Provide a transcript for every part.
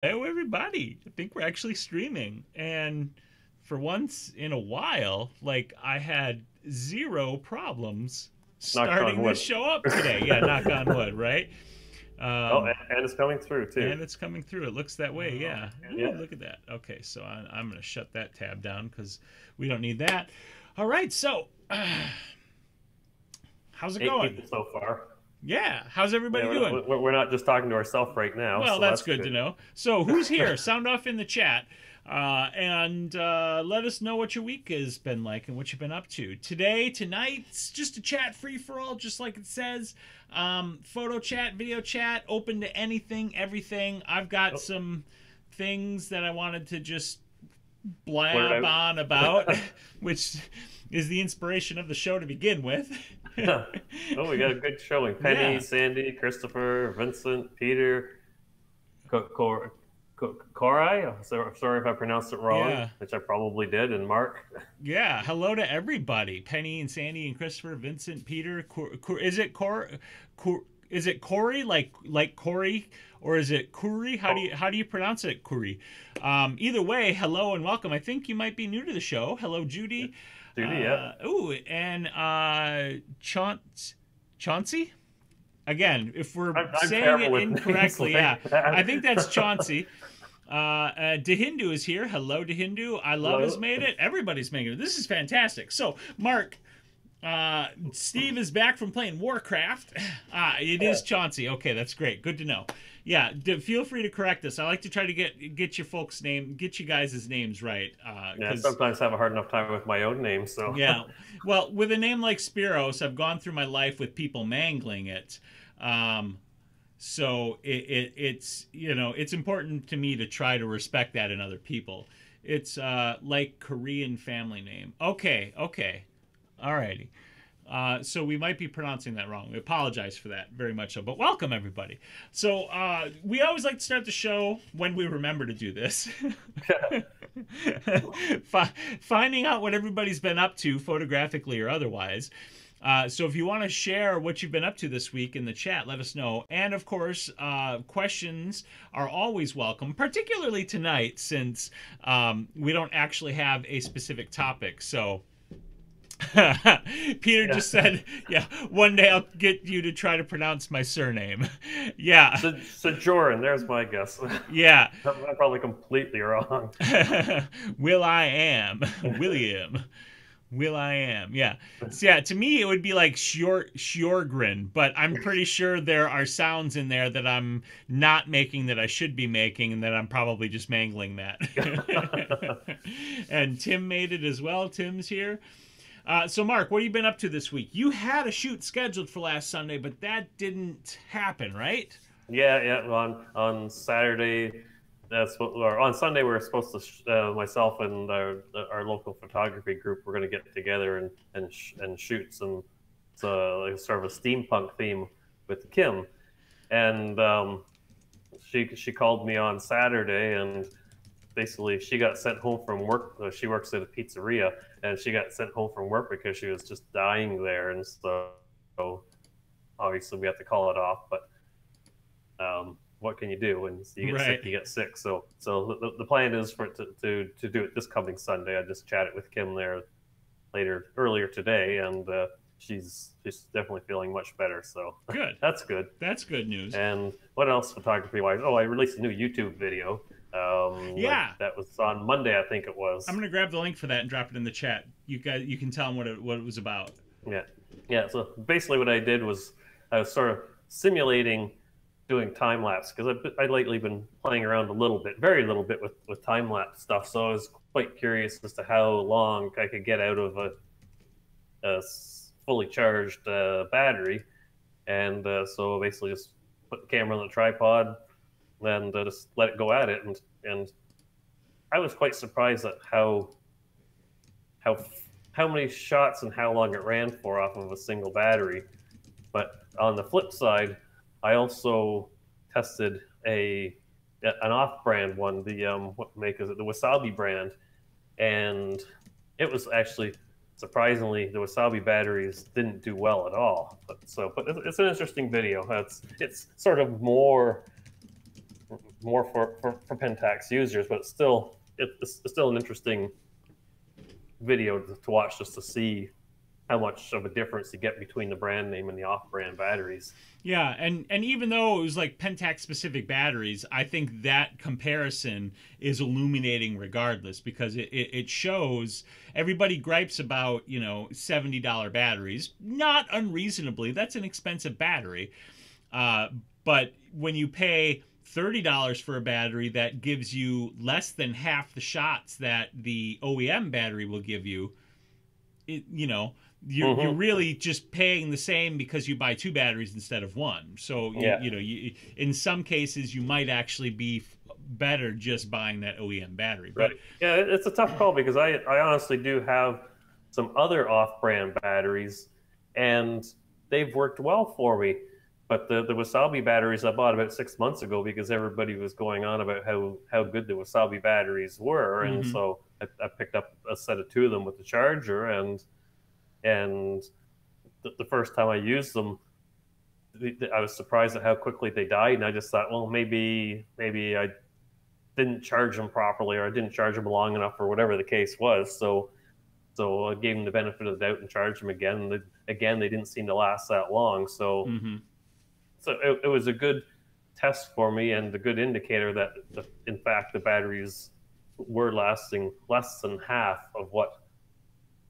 Hello, everybody. I think we're actually streaming. And for once in a while, like I had zero problems Knock on starting this wood. show up today. Yeah, knock on wood, right? Oh, Um, and it's coming through too. and it's coming through. It looks that way. Yeah. Ooh, Yeah. look at that. Okay, so I'm going to shut that tab down because we don't need that. All right, so how's it Eight going? people so far. Yeah, how's Yeah, everybody we're doing? not, we're not just talking to ourselves right now, Well, so that's that's good to good. know. So, who's here? Sound off in the chat. And let us know what your week has been like and what you've been up to. Today, tonight, it's just a chat free for all, just like it says. Photo chat, video chat, open to anything, everything. I've got Oh, some things that I wanted to just blurt blab on about, out. which is the inspiration of the show to begin with. Oh, we got a good showing. Penny, Yeah. Sandy, Christopher, Vincent, Peter, Corai. Sorry if I pronounced it wrong, Yeah. which I probably did, and Mark. Yeah, hello to everybody. Penny and Sandy and Christopher, Vincent, Peter. Is it is it Corey like Corey, or is it Kuri? Oh, How do you pronounce it, Kuri? Either way, hello and welcome. I think you might be new to the show. Hello, Judy. Judy, yeah. Ooh, and Chauncey. Again, if we're I'm saying terrible it with names incorrectly, yeah, like I think that's that. Chauncey. Dehindu is here. Hello, Dehindu. I love has Hello. made it. Everybody's making it. This is fantastic. So, Mark, Steve is back from playing Warcraft. It Yeah. is Chauncey. Okay, that's great. Good to know. Yeah, feel free to correct us. I like to try to get your folks' name, get you guys' names right. Yeah, I Because sometimes have a hard enough time with my own name, so. yeah, well, with a name like Spyros, I've gone through my life with people mangling it. Um, so it's it's important to me to try to respect that in other people. It's like Korean family name. Okay, okay, alrighty. So we might be pronouncing that wrong. We apologize for that very much so. But welcome everybody. So we always like to start the show when we remember to do this. Finding out what everybody's been up to, photographically or otherwise. So if you want to share what you've been up to this week in the chat, let us know. And of course, questions are always welcome, particularly tonight since we don't actually have a specific topic. So Peter Yeah. just said, "Yeah, one day I'll get you to try to pronounce my surname." Yeah, Sojourn, there's my guess. yeah. I'm probably completely wrong. Will I am William. Will I am. Yeah. So yeah, to me it would be like Sjorgren, but I'm pretty sure there are sounds in there that I'm not making that I should be making and that I'm probably just mangling that. And Tim made it as well. Tim's here. So Mark, what have you been up to this week? You had a shoot scheduled for last Sunday, but that didn't happen, right? Yeah, yeah. On Saturday, or on Sunday, we were supposed to. Myself and our local photography group were going to get together and shoot some, so like sort of a steampunk theme with Kim, and she called me on Saturday, and basically she got sent home from work. She works at a pizzeria, and she got sent home from work because she was just dying there, and so obviously we have to call it off. But what can you do when you get sick? Right. You get sick. So the plan is for it to do it this coming Sunday. I just chatted with Kim there earlier today, and she's definitely feeling much better. So Good. that's good. That's good news. And what else photography wise? Oh, I released a new YouTube video. Yeah. That was on Monday, I think it I'm was. gonna grab the link for that and drop it in the chat. You can tell them what it was about. Yeah, yeah. So basically, what I did was I was sort of simulating doing time lapse because I've lately been playing around a little bit, very little bit with time lapse stuff. So I was quite curious as to how long I could get out of a fully charged battery, and so basically just put the camera on the tripod and just let it go at it, and I was quite surprised at how how many shots and how long it ran for off of a single battery. But on the flip side, I also tested an off-brand one. The what make is it? The Wasabi brand, and it was actually surprisingly the Wasabi batteries didn't do well at all. But it's an interesting video. It's sort of more more for Pentax users, but it's still an interesting video to watch just to see how much of a difference you get between the brand name and the off-brand batteries. Yeah, and even though it was like Pentax specific batteries, I think that comparison is illuminating regardless, because it shows everybody gripes about, you know, $70 batteries, not unreasonably. That's an expensive battery. But when you pay $30 for a battery that gives you less than half the shots that the OEM battery will give you, you know, you're really just paying the same because you buy two batteries instead of one. So you know, in some cases you might actually be better just buying that OEM battery. But right. Yeah, it's a tough call because I honestly do have some other off-brand batteries, and they've worked well for me. But the Wasabi batteries I bought about 6 months ago because everybody was going on about how good the Wasabi batteries were, and so I picked up a set of two of them with the charger, and the first time I used them, I was surprised at how quickly they died, and I just thought, well, maybe I didn't charge them properly, or I didn't charge them long enough, or whatever the case was. So I gave them the benefit of the doubt and charged them again. And again, they didn't seem to last that long. So it was a good test for me and a good indicator that in fact the batteries were lasting less than half of what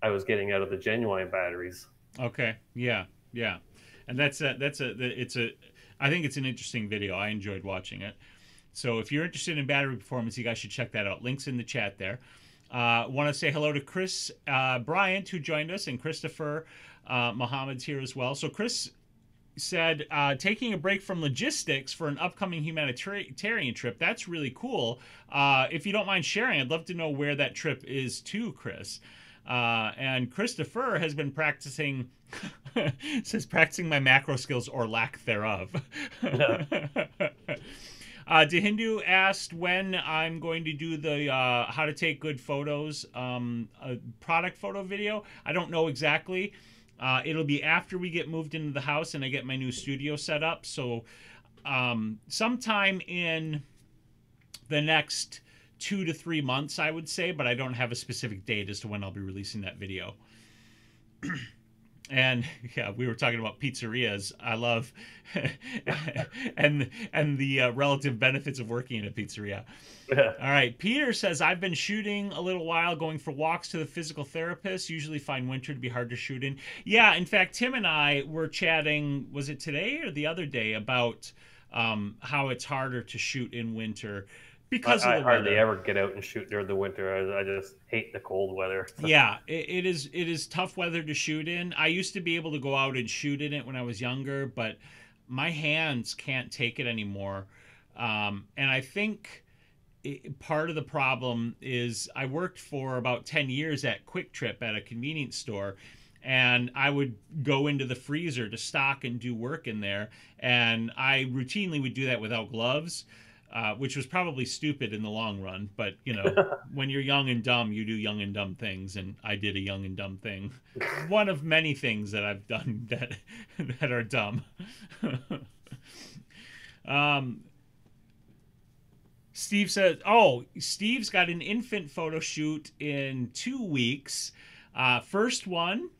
I was getting out of the genuine batteries. Okay. Yeah. Yeah. And I think it's an interesting video. I enjoyed watching it. So if you're interested in battery performance, you guys should check that out. Links in the chat there. Want to say hello to Chris Bryant, who joined us, and Christopher Mohammed's here as well. So Chris said, taking a break from logistics for an upcoming humanitarian trip. That's really cool. If you don't mind sharing, I'd love to know where that trip is to, Chris. And Christopher has been practicing, says practicing my macro skills or lack thereof. Dehindu asked when I'm going to do the how to take good photos product photo video. I don't know exactly. It'll be after we get moved into the house and I get my new studio set up. So sometime in the next 2 to 3 months, I would say, but I don't have a specific date as to when I'll be releasing that video. And yeah, we were talking about pizzerias. I love and the relative benefits of working in a pizzeria. Yeah. All right, Peter says, I've been shooting a little while, going for walks to the physical therapist. Usually find winter to be hard to shoot in. Yeah, in fact, Tim and I were chatting, was it today or the other day, about how it's harder to shoot in winter. Because I hardly ever get out and shoot during the winter. I just hate the cold weather. Yeah, it is tough weather to shoot in. I used to be able to go out and shoot in it when I was younger, but my hands can't take it anymore. And I think part of the problem is I worked for about 10 years at Quick Trip at a convenience store, and I would go into the freezer to stock and do work in there, and I routinely would do that without gloves. Which was probably stupid in the long run, but you know, when you're young and dumb, you do young and dumb things, and I did a young and dumb thing. One of many things that I've done that are dumb. Steve says, "Oh, Steve's got an infant photo shoot in 2 weeks. First one."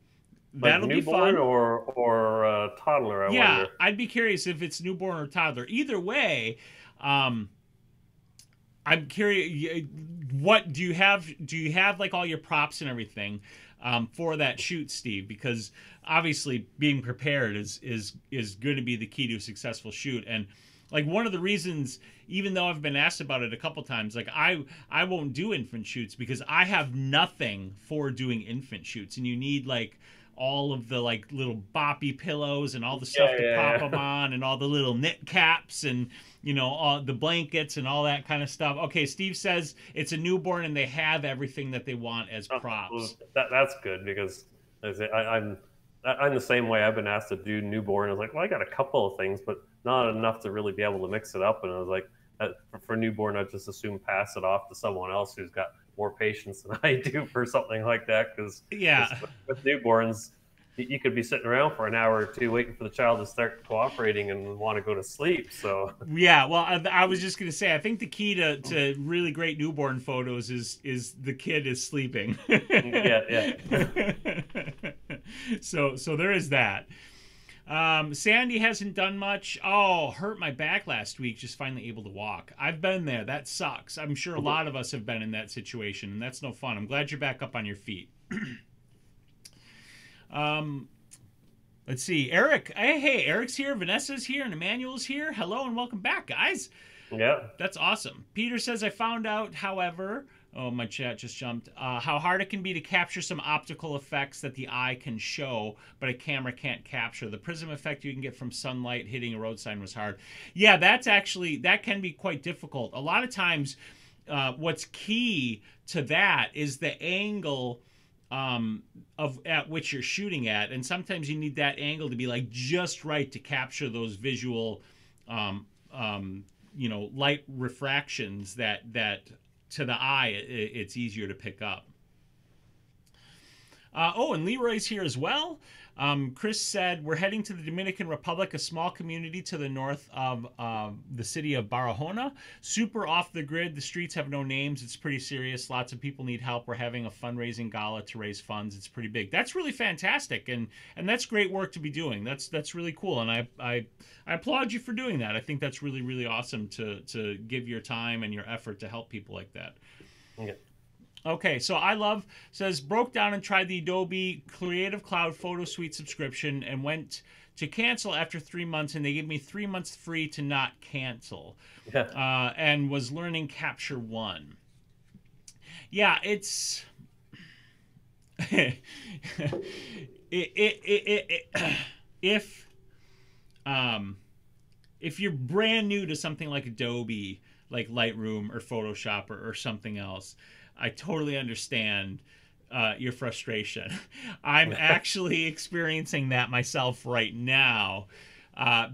That'll be fun. Or toddler. I wonder. I'd be curious if it's newborn or toddler. Either way. I'm curious. What do you have? Do you have like all your props and everything for that shoot, Steve? Because obviously, being prepared is going to be the key to a successful shoot. And like one of the reasons, even though I've been asked about it a couple times, like I won't do infant shoots because I have nothing for doing infant shoots, and you need like all of the like little boppy pillows and all the stuff to prop them on, and all the little knit caps, and you know, all the blankets and all that kind of stuff. Okay, Steve says it's a newborn and they have everything that they want as props. That's good, because I'm the same way. I've been asked to do newborn. I was like, well, I got a couple of things, but not enough to really be able to mix it up. And I was like, for newborn, I just assume pass it off to someone else who's got more patience than I do for something like that. Because with newborns, you could be sitting around for an hour or two waiting for the child to start cooperating and want to go to sleep. So Yeah, well, I was just gonna say, I think the key to really great newborn photos is the kid is sleeping. yeah, yeah. So there is that. Sandy hasn't done much. Oh, hurt my back last week. Just finally able to walk. I've been there. That sucks. I'm sure a lot of us have been in that situation, and that's no fun. I'm glad you're back up on your feet. Let's see. Eric. Hey, Eric's here. Vanessa's here. And Emmanuel's here. Hello and welcome back, guys. Yeah. That's awesome. Peter says, I found out, however, oh, my chat just jumped, how hard it can be to capture some optical effects that the eye can show, but a camera can't capture. The prism effect you can get from sunlight hitting a road sign was hard. Yeah, that can be quite difficult. A lot of times, what's key to that is the angle at which you're shooting at, and sometimes you need that angle to be like just right to capture those visual light refractions that to the eye it's easier to pick up. And Leroy's here as well. Chris said, we're heading to the Dominican Republic, a small community to the north of the city of Barahona. Super off the grid. The streets have no names. It's pretty serious. Lots of people need help. We're having a fundraising gala to raise funds. It's pretty big. That's really fantastic, and that's great work to be doing. That's really cool, and I applaud you for doing that. I think that's really, really awesome to give your time and your effort to help people like that. Yeah. Okay, so I Love says, broke down and tried the Adobe Creative Cloud Photo Suite subscription and went to cancel after 3 months, and they gave me 3 months free to not cancel. Yeah. And was learning Capture One. Yeah, it's if you're brand new to something like Adobe, like Lightroom or Photoshop or something else, I totally understand your frustration. I'm actually experiencing that myself right now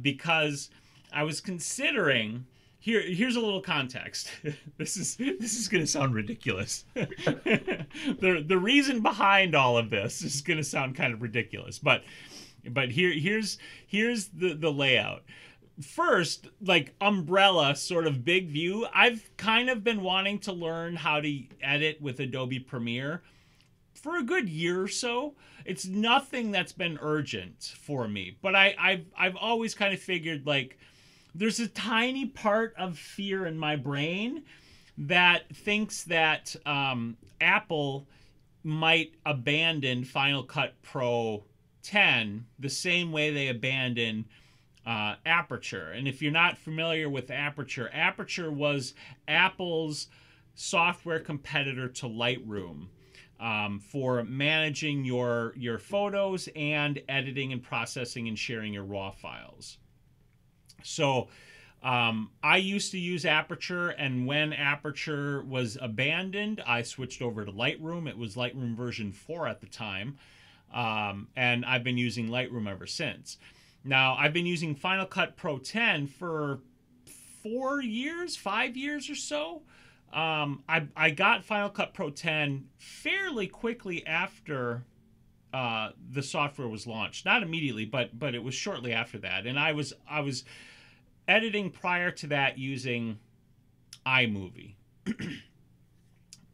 because I was considering. Here's a little context. This is going to sound ridiculous. The reason behind all of this is going to sound kind of ridiculous, but here's the layout. First, like umbrella sort of big view, I've kind of been wanting to learn how to edit with Adobe Premiere for a good year or so. It's nothing that's been urgent for me, but I've always kind of figured, like, there's a tiny part of fear in my brain that thinks that Apple might abandon Final Cut Pro 10 the same way they abandoned Aperture. And if you're not familiar with Aperture, Aperture was Apple's software competitor to Lightroom for managing your photos and editing and processing and sharing your RAW files. So I used to use Aperture, and when Aperture was abandoned, I switched over to Lightroom. It was Lightroom version 4 at the time, and I've been using Lightroom ever since. Now, I've been using Final Cut Pro 10 for 5 years or so. I got Final Cut Pro 10 fairly quickly after the software was launched. Not immediately, but it was shortly after that. And I was editing prior to that using iMovie.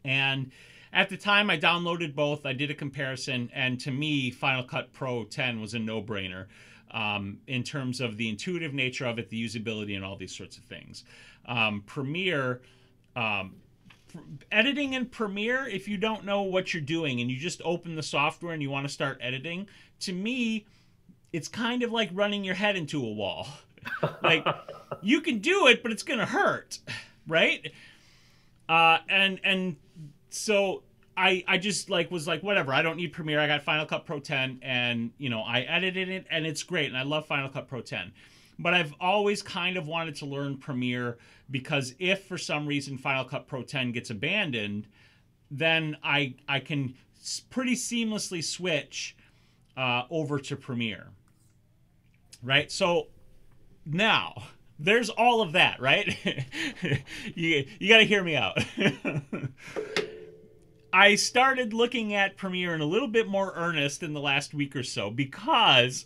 And at the time, I downloaded both. I did a comparison, and to me, Final Cut Pro 10 was a no-brainer. In terms of the intuitive nature of it, the usability, and all these sorts of things. Premiere, editing in Premiere, if you don't know what you're doing and you just open the software and you want to start editing, to me, it's kind of like running your head into a wall. Like, you can do it, but it's going to hurt, right? And so I just was like, whatever, I don't need Premiere. I got Final Cut Pro 10, and I edited it, and it's great, and I love Final Cut Pro 10. But I've always kind of wanted to learn Premiere, because if for some reason Final Cut Pro 10 gets abandoned, then I can pretty seamlessly switch over to Premiere, right? So now there's all of that, right? you got to hear me out. I started looking at Premiere in a little bit more earnest in the last week or so because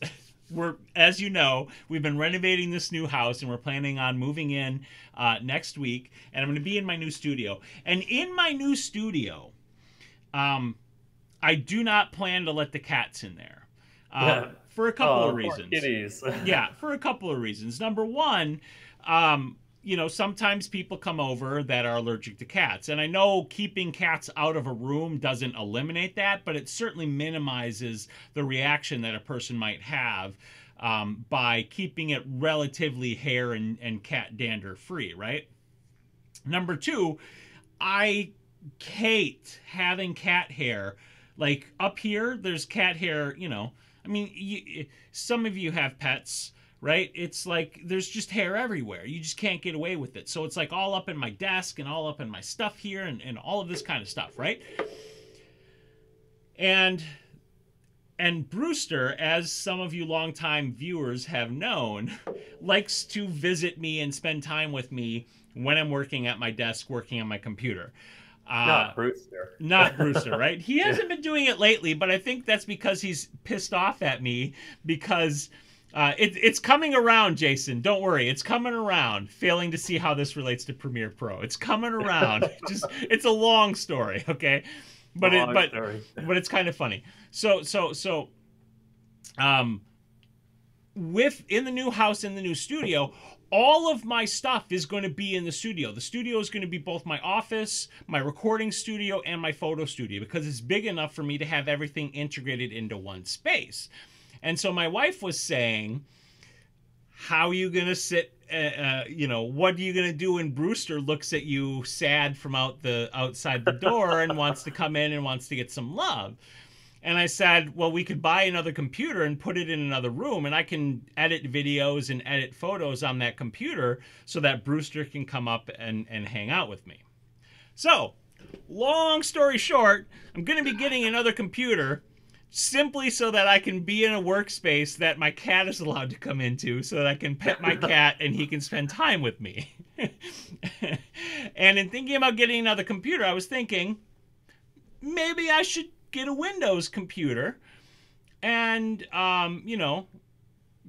as you know, we've been renovating this new house and we're planning on moving in next week. And I'm going to be in my new studio. And in my new studio, I do not plan to let the cats in there. For a couple of reasons. Kitties. Yeah, for a couple of reasons. Number one, sometimes people come over that are allergic to cats. And I know keeping cats out of a room doesn't eliminate that, but it certainly minimizes the reaction that a person might have by keeping it relatively hair and cat dander free, right? Number two, I hate having cat hair. Like up here, there's cat hair, I mean, some of you have pets, right? It's like there's just hair everywhere. You just can't get away with it. So it's like all up in my desk and all up in my stuff here and all of this kind of stuff, right? And Brewster, as some of you longtime viewers have known, likes to visit me and spend time with me when I'm working at my desk, working on my computer. Not Brewster. Not Brewster, right? He hasn't been doing it lately, but I think that's because he's pissed off at me because it's coming around, Jason. Don't worry. It's coming around. Failing to see how this relates to Premiere Pro. It's coming around. It's a long story, okay? But it's kind of funny. So in the new house, in the new studio, all of my stuff is going to be in the studio. The studio is going to be both my office, my recording studio, and my photo studio because it's big enough for me to have everything integrated into one space. And so my wife was saying, how are you going to sit, what are you going to do when Brewster looks at you sad from outside the door and wants to come in and wants to get some love? And I said, well, we could buy another computer and put it in another room, and I can edit videos and edit photos on that computer so that Brewster can come up and hang out with me. So, long story short, I'm going to be getting another computer simply so that I can be in a workspace that my cat is allowed to come into so that I can pet my cat and he can spend time with me. And in thinking about getting another computer, I was thinking, maybe I should get a Windows computer and,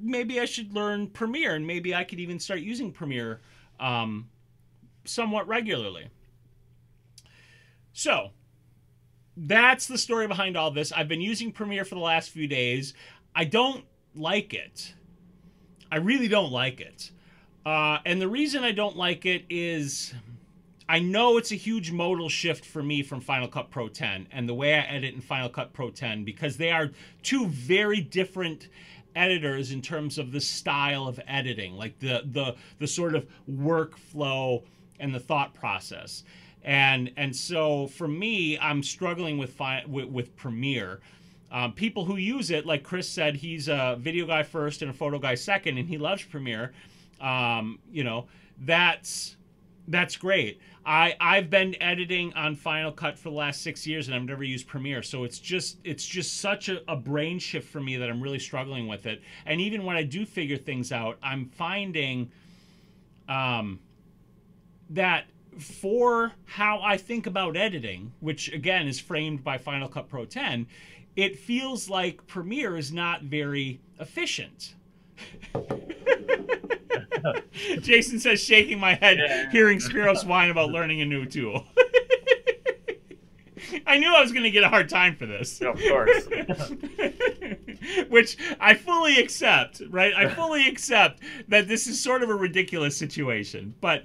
maybe I should learn Premiere and maybe I could even start using Premiere somewhat regularly. So, that's the story behind all this. I've been using Premiere for the last few days. I don't like it. I really don't like it. And the reason I don't like it is I know it's a huge modal shift for me from Final Cut Pro 10 and the way I edit in Final Cut Pro 10 because they are two very different editors in terms of the style of editing, like the sort of workflow and the thought process. And so for me, I'm struggling with Premiere. People who use it, like Chris said, he's a video guy first and a photo guy second, and he loves Premiere. That's great. I've been editing on Final Cut for the last 6 years, and I've never used Premiere, so it's just such a brain shift for me that I'm really struggling with it. And even when I do figure things out, I'm finding that for how I think about editing, which again is framed by Final Cut Pro 10, it feels like Premiere is not very efficient. Jason says, shaking my head, hearing Spyros whine about learning a new tool. I knew I was going to get a hard time for this. Of course. Which I fully accept, right? I fully accept that this is sort of a ridiculous situation. But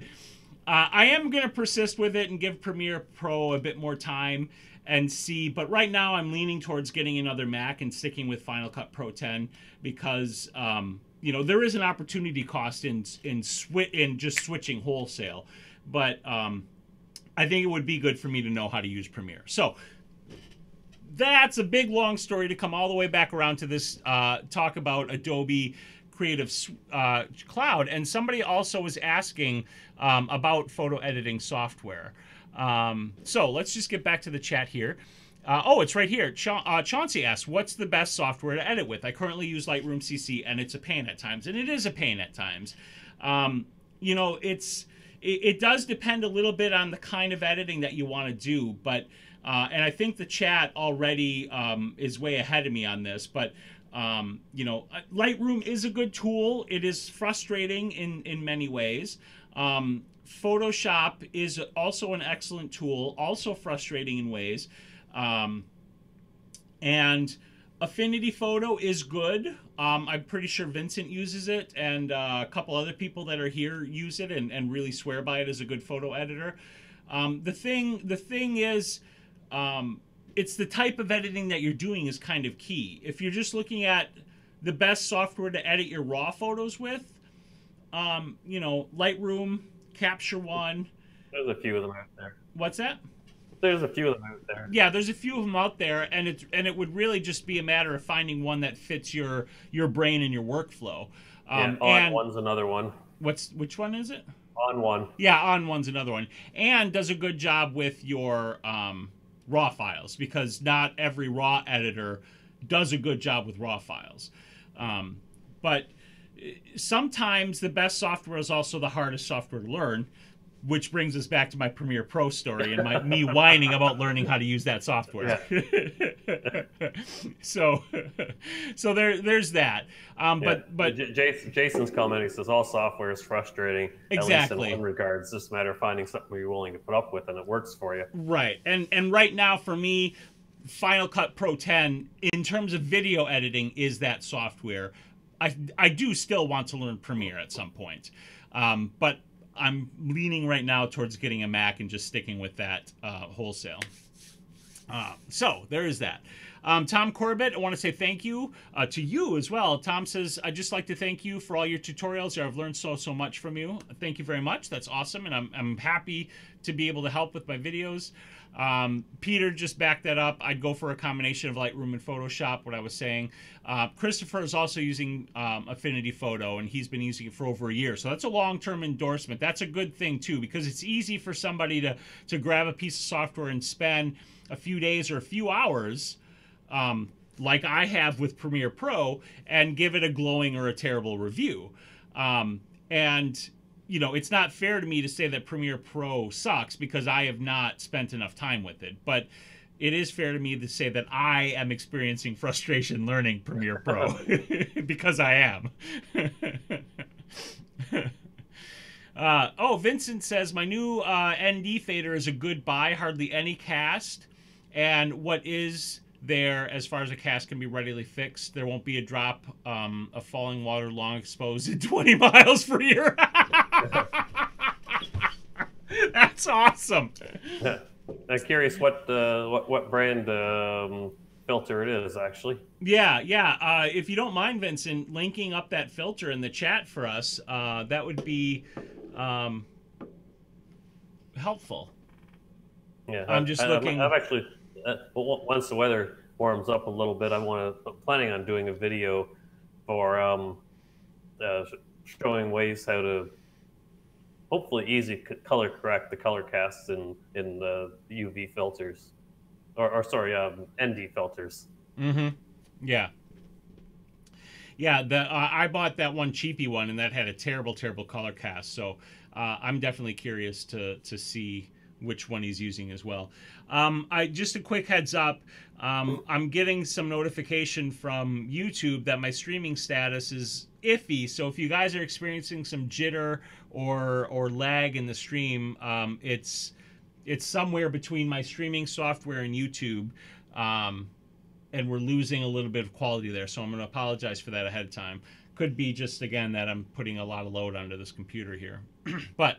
I am going to persist with it and give Premiere Pro a bit more time and see. But right now I'm leaning towards getting another Mac and sticking with Final Cut Pro 10 because, there is an opportunity cost in just switching wholesale. But I think it would be good for me to know how to use Premiere. So that's a big, long story to come all the way back around to this talk about Adobe Creative Cloud. And somebody also was asking about photo editing software. So let's just get back to the chat here. It's right here. Chauncey asks, what's the best software to edit with? I currently use Lightroom CC, and it's a pain at times. And it is a pain at times. it does depend a little bit on the kind of editing that you want to do, but and I think the chat already is way ahead of me on this, but you know, Lightroom is a good tool. It is frustrating in many ways. Photoshop is also an excellent tool, also frustrating in ways. And Affinity Photo is good. I'm pretty sure Vincent uses it, and a couple other people that are here use it and really swear by it as a good photo editor. The thing is, it's the type of editing that you're doing is kind of key. If you're just looking at the best software to edit your raw photos with, you know, Lightroom, Capture One. There's a few of them out there. What's that? There's a few of them out there. Yeah, there's a few of them out there, and it would really just be a matter of finding one that fits your brain and your workflow. On1's another one. Which one is it? On1. Yeah, On1's another one, and does a good job with your raw files, because not every raw editor does a good job with raw files. But sometimes the best software is also the hardest software to learn, which brings us back to my Premiere Pro story and me whining about learning how to use that software. Yeah. so there's that. But Jason's comment, he says all software is frustrating. Exactly. At least in one regard, it's just a matter of finding something you're willing to put up with and it works for you. Right. And right now for me, Final Cut Pro 10 in terms of video editing is that software. I do still want to learn Premiere at some point, but I'm leaning right now towards getting a Mac and just sticking with that wholesale. So there is that. Tom Corbett, I want to say thank you to you as well. Tom says, I'd just like to thank you for all your tutorials. I've learned so much from you. Thank you very much. That's awesome, and I'm happy to be able to help with my videos. Peter just backed that up. I'd go for a combination of Lightroom and Photoshop, what I was saying. Christopher is also using Affinity Photo, and he's been using it for over a year. So that's a long-term endorsement. That's a good thing, too, because it's easy for somebody to grab a piece of software and spend a few days or a few hours, like I have with Premiere Pro, and give it a glowing or a terrible review. And you know, it's not fair to me to say that Premiere Pro sucks because I have not spent enough time with it. But it is fair to me to say that I am experiencing frustration learning Premiere Pro because I am. Vincent says, my new ND fader is a good buy, hardly any cast. And what is there as far as a cast can be readily fixed? There won't be a drop of falling water long exposed at 20 miles per year. That's awesome. I'm curious what brand filter it is, actually. Yeah. If you don't mind, Vincent, linking up that filter in the chat for us, that would be helpful. Yeah, I'm just looking. I've actually, once the weather warms up a little bit, I'm planning on doing a video for showing ways how to hopefully easy color correct the color casts in the UV filters, or sorry, ND filters. Mm-hmm. Yeah. I bought that one cheapy one, and that had a terrible color cast. So I'm definitely curious to see which one he's using as well. Just a quick heads up. I'm getting some notification from YouTube that my streaming status is iffy. So if you guys are experiencing some jitter or lag in the stream, it's somewhere between my streaming software and YouTube, and we're losing a little bit of quality there. So I'm going to apologize for that ahead of time. Could be just, again, that I'm putting a lot of load onto this computer here. But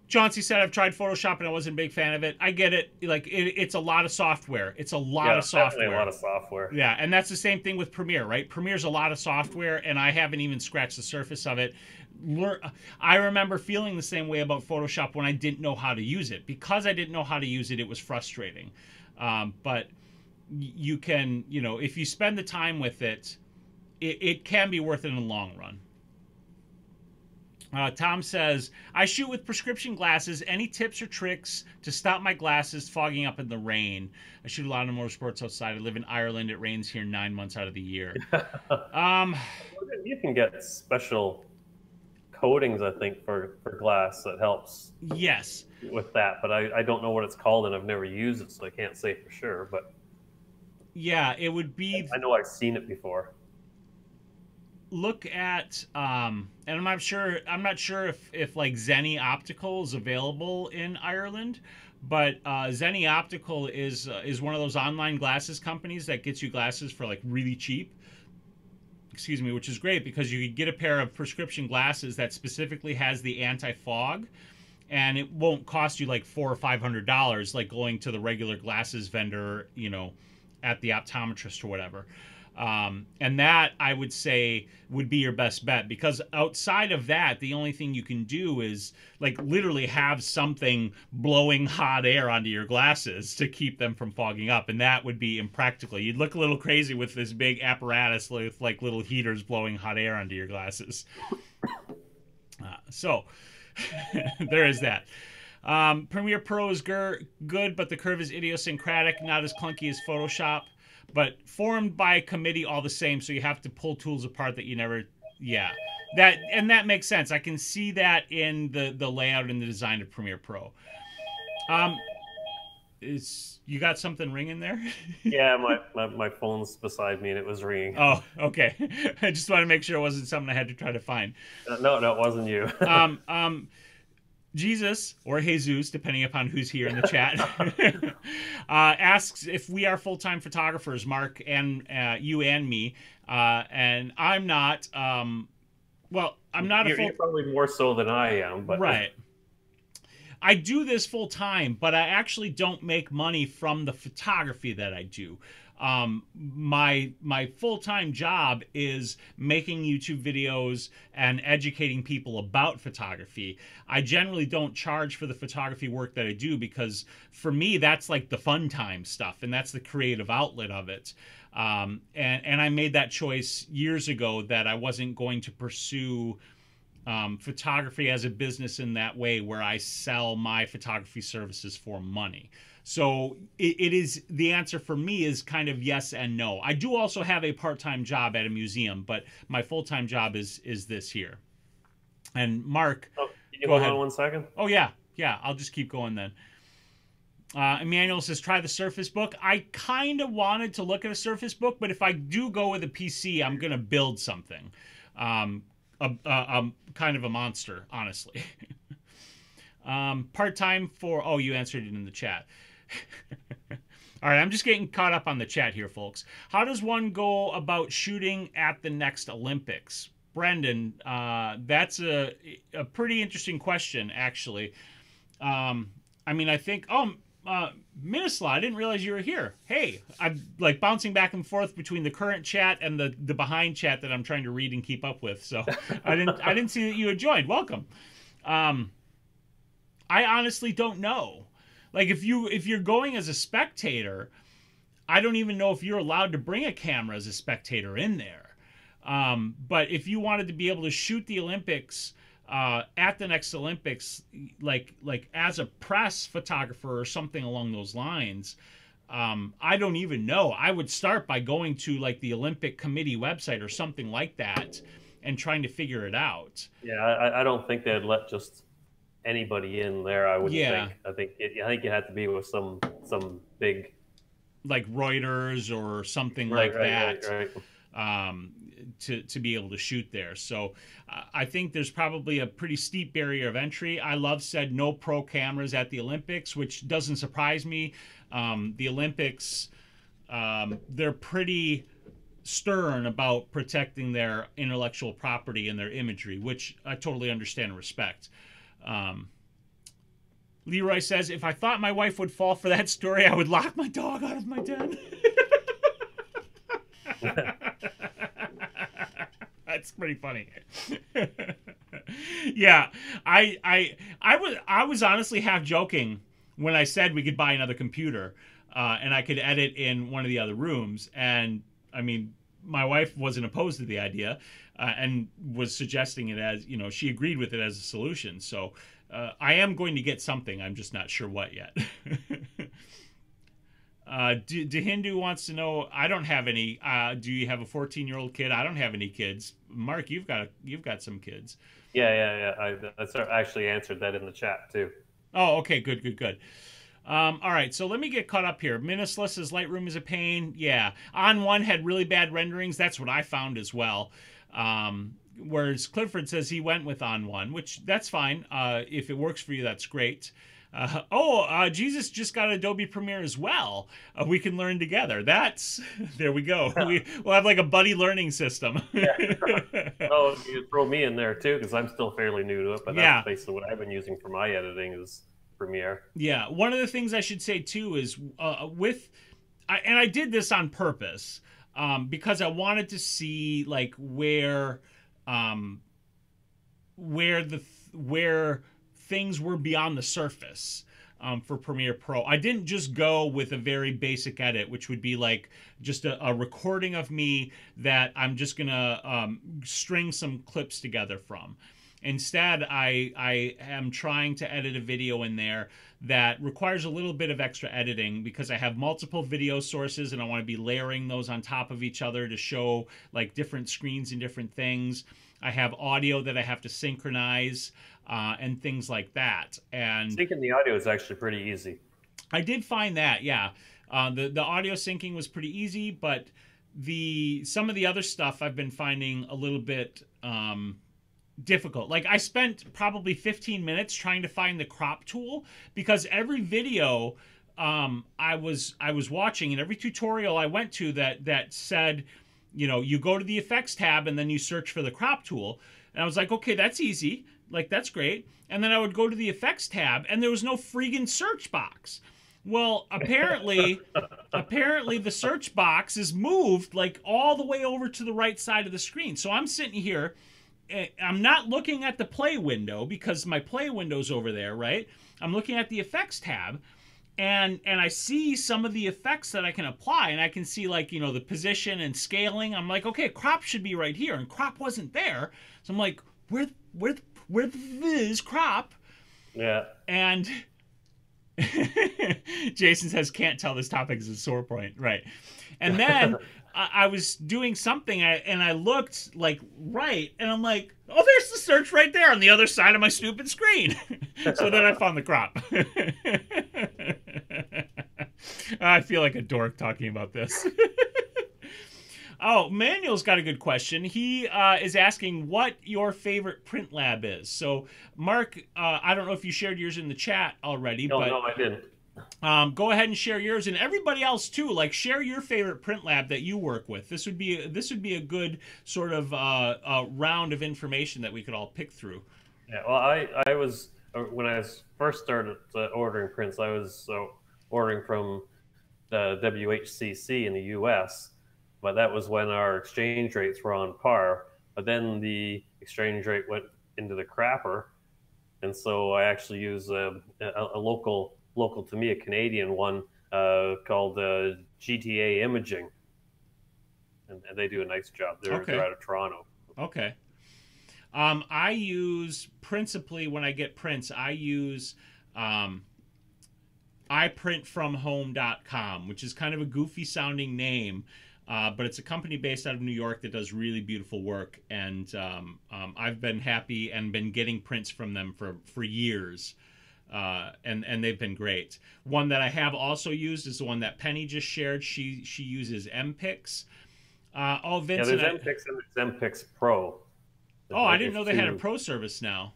Chauncey said, I've tried Photoshop and I wasn't a big fan of it. I get it. Like, it's a lot of software. It's a lot of software. Definitely a lot of software. Yeah, and that's the same thing with Premiere, right? Premiere's a lot of software, and I haven't even scratched the surface of it. I remember feeling the same way about Photoshop when I didn't know how to use it. Because I didn't know how to use it, it was frustrating. But you can, if you spend the time with it, it can be worth it in the long run. Tom says, I shoot with prescription glasses. Any tips or tricks to stop my glasses fogging up in the rain? I shoot a lot of motorsports outside. I live in Ireland. It rains here 9 months out of the year. You can get special coatings, I think, for glass that helps Yes. with that, but I don't know what it's called, and I've never used it, so I can't say for sure. But Yeah, it would be. I know I've seen it before. Look at and I'm not sure if like Zenny Optical is available in Ireland, but Zenny Optical is one of those online glasses companies that gets you glasses for like really cheap. Excuse me, which is great because you could get a pair of prescription glasses that specifically has the anti-fog, and it won't cost you like $400 or $500 like going to the regular glasses vendor, at the optometrist or whatever. And that, I would say, would be your best bet, because outside of that, the only thing you can do is like literally have something blowing hot air onto your glasses to keep them from fogging up, and that would be impractical. You'd look a little crazy with this big apparatus with like little heaters blowing hot air onto your glasses. So there is that. Premiere Pro is good, but the curve is idiosyncratic, not as clunky as Photoshop, but formed by a committee all the same, so you have to pull tools apart that you never... Yeah. That makes sense. I can see that in the layout and the design of Premiere Pro. You got something ringing there? Yeah, my phone's beside me and it was ringing. Oh, okay. I just want to make sure it wasn't something I had to try to find. No, it wasn't you. Jesus, or Jesus, depending upon who's here in the chat, asks if we are full-time photographers, Mark, and you and me. And I'm not. Well, I'm not You're probably more so than I am, but right. I do this full-time, but I actually don't make money from the photography that I do. My full-time job is making YouTube videos and educating people about photography. I generally don't charge for the photography work that I do, because for me that's like the fun time stuff, and that's the creative outlet of it. And I made that choice years ago that I wasn't going to pursue photography as a business in that way, where I sell my photography services for money. So it is, the answer for me is kind of yes and no. I do also have a part-time job at a museum, but my full-time job is this here. And Mark, can you go hold ahead. on 1 second? Oh yeah, I'll just keep going then. Emmanuel says, try the Surface Book. I kind of wanted to look at a Surface Book, but if I do go with a PC, I'm going to build something. Kind of a monster, honestly. Part-time for... Oh, you answered it in the chat. All right, I'm just getting caught up on the chat here, folks. How does one go about shooting at the next Olympics? Brendan, that's a pretty interesting question, actually. I mean, I think... Oh, Minisla, I didn't realize you were here. Hey, I'm like bouncing back and forth between the current chat and the behind chat that I'm trying to read and keep up with. So I didn't see that you had joined. Welcome. I honestly don't know. Like if you're going as a spectator, I don't even know if you're allowed to bring a camera as a spectator in there. But if you wanted to be able to shoot the Olympics at the next Olympics, like as a press photographer or something along those lines, I don't even know. I would start by going to like the Olympic Committee website or something like that and trying to figure it out. Yeah, I don't think they'd let just anybody in there. I wouldn't think. I think you had to be with some big, like Reuters or something like that. Right. To be able to shoot there. So I think there's probably a pretty steep barrier of entry. I love said no pro cameras at the Olympics, which doesn't surprise me. The Olympics, they're pretty stern about protecting their intellectual property and their imagery, which I totally understand and respect. Leroy says, if I thought my wife would fall for that story, I would lock my dog out of my den. That's pretty funny. Yeah, I was honestly half joking when I said we could buy another computer and I could edit in one of the other rooms. And I mean, my wife wasn't opposed to the idea and was suggesting it as, she agreed with it as a solution. So I am going to get something. I'm just not sure what yet. Hindu wants to know, I don't have any. Do you have a 14-year-old kid? I don't have any kids. Mark, you've got some kids. I actually answered that in the chat too. Oh, okay, good, good, good. All right, so let me get caught up here. Ministless says Lightroom is a pain. Yeah, On One had really bad renderings. That's what I found as well. Whereas Clifford says he went with On One, which that's fine. If it works for you, that's great. Jesus just got Adobe Premiere as well. We can learn together. That's there we go. We'll have like a buddy learning system. Oh, you throw me in there too because I'm still fairly new to it, but Yeah. that's basically what I've been using for my editing is Premiere. Yeah, one of the things I should say too is and I did this on purpose because I wanted to see like where things were beyond the surface for Premiere Pro. I didn't just go with a very basic edit, which would be like just a recording of me that I'm just gonna string some clips together from. Instead, I am trying to edit a video in there that requires a little bit of extra editing because I have multiple video sources and I want to be layering those on top of each other to show like different screens and different things. I have audio that I have to synchronize and things like that. And syncing the audio is actually pretty easy. I did find that, yeah. The audio syncing was pretty easy, but some of the other stuff I've been finding a little bit difficult. Like I spent probably 15 minutes trying to find the crop tool because every video I was watching and every tutorial I went to that said, you know, you go to the effects tab and then you search for the crop tool. And I was like, okay, that's easy. Like that's great. And then I would go to the effects tab and there was no freaking search box. Well, apparently the search box is moved like all the way over to the right side of the screen. So I'm sitting here, I'm not looking at the play window because my play window's over there, right? I'm looking at the effects tab and I see some of the effects that I can apply and I can see like, you know, the position and scaling. I'm like, okay, crop should be right here and crop wasn't there. So I'm like, where is crop? Yeah. And Jason says, can't tell this topic is a sore point. Right. And then I was doing something and I looked like right and I'm like, oh, there's the search right there on the other side of my stupid screen. So then I found the crop. I feel like a dork talking about this. Oh, Manuel's got a good question. He is asking what your favorite print lab is. So, Mark, I don't know if you shared yours in the chat already. No, but no, I didn't. Go ahead and share yours, and everybody else too. Like, share your favorite print lab that you work with. This would be a good sort of round of information that we could all pick through. Yeah, well, I was when I first started ordering prints, I was ordering from the WHCC in the U.S., but that was when our exchange rates were on par. But then the exchange rate went into the crapper, and so I actually use a local to me, a Canadian one called GTA Imaging, and they do a nice job. They're out of Toronto. Okay. I use principally when I get prints, I use iprintfromhome.com, which is kind of a goofy sounding name. But it's a company based out of New York that does really beautiful work, and I've been happy and been getting prints from them for years, and they've been great. One that I have also used is the one that Penny just shared. She uses MPix. Vincent. Yeah, there's MPix and there's MPix Pro. I didn't know they had a Pro service now.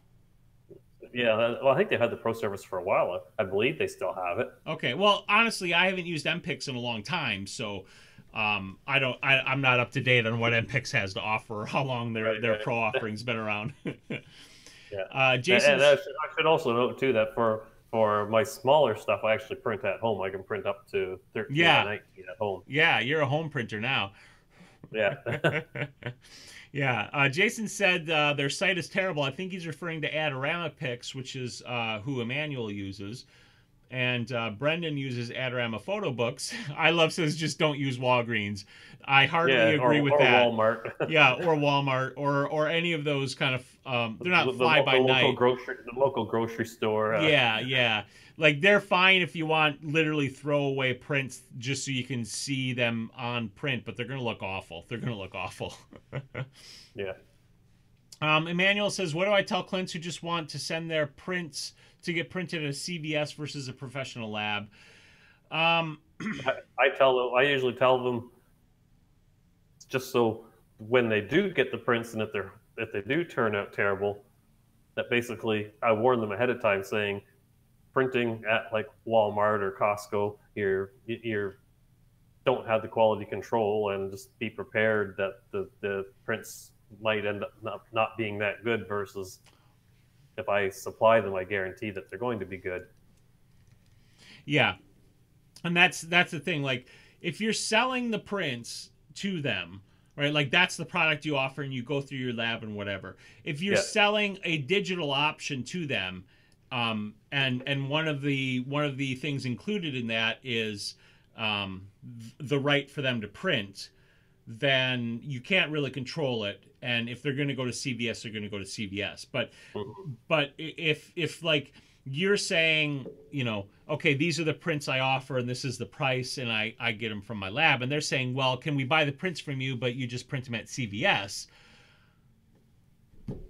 Yeah, well, I think they had the Pro service for a while. I believe they still have it. Okay, well, honestly, I haven't used MPix in a long time, so. I'm not up to date on what MPix has to offer or how long their pro offering's been around. Yeah. Jason, and I should also note too that for my smaller stuff, I actually print at home. I can print up to 13 by 19 at home. Yeah, you're a home printer now. Yeah. Yeah. Jason said their site is terrible. I think he's referring to Adorama-Pix, which is who Emmanuel uses. And Brendan uses Adorama photo books. I love says just don't use Walgreens. I hardly agree with that. Or Walmart. Yeah, or Walmart, or any of those kind of. They're not fly by night. The local grocery store. Yeah. Like they're fine if you want literally throwaway prints just so you can see them on print, but they're gonna look awful. Yeah. Emmanuel says, what do I tell clients who just want to send their prints to get printed at a CVS versus a professional lab? I usually tell them, just so when they do get the prints, and if they do turn out terrible, that basically I warn them ahead of time, saying printing at like Walmart or Costco, you're don't have the quality control, and just be prepared that the prints might end up not being that good, versus if I supply them, I guarantee that they're going to be good. Yeah. And that's the thing. Like, if you're selling the prints to them, right? Like, that's the product you offer and you go through your lab and whatever. If you're selling a digital option to them, and one of the things included in that is the right for them to print, then you can't really control it. And if they're going to go to CVS, they're going to go to CVS. But if like you're saying, you know, okay, these are the prints I offer and this is the price, and I get them from my lab, and they're saying, well, can we buy the prints from you, but you just print them at CVS?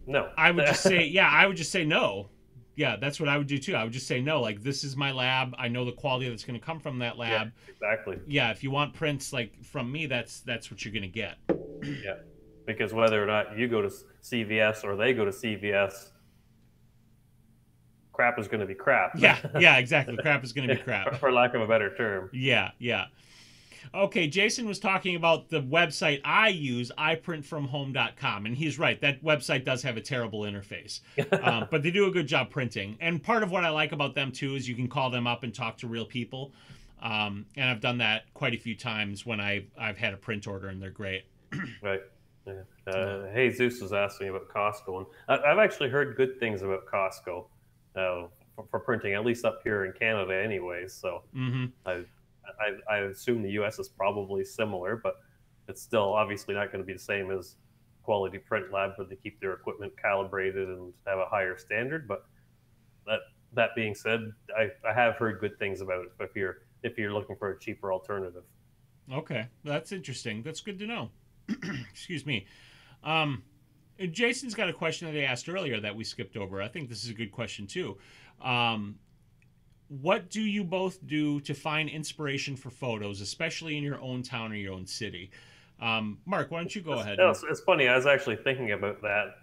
No. I would just say, yeah, I would just say no. Yeah, that's what I would do too. I would just say no. Like, this is my lab. I know the quality that's going to come from that lab. Yeah, exactly. Yeah, if you want prints like from me, that's what you're going to get. Yeah, because whether or not you go to CVS or they go to CVS, crap is going to be crap. Yeah, exactly. Crap is going to be crap. For lack of a better term. Yeah. Okay, Jason was talking about the website I use, iprintfromhome.com, and he's right. That website does have a terrible interface, but they do a good job printing. And part of what I like about them, too, is you can call them up and talk to real people. And I've done that quite a few times when I've had a print order, and they're great. Right. Yeah. Jesus was asking about Costco, and I've actually heard good things about Costco for printing, at least up here in Canada anyways. So I assume the U.S. is probably similar, but it's still obviously not going to be the same as quality print lab, where they keep their equipment calibrated and have a higher standard. But that being said, I have heard good things about it if you're looking for a cheaper alternative. Okay, that's interesting. That's good to know. Excuse me. Jason's got a question that he asked earlier that we skipped over. I think this is a good question too. What do you both do to find inspiration for photos, especially in your own town or your own city? Mark, why don't you go ahead? It's funny. I was actually thinking about that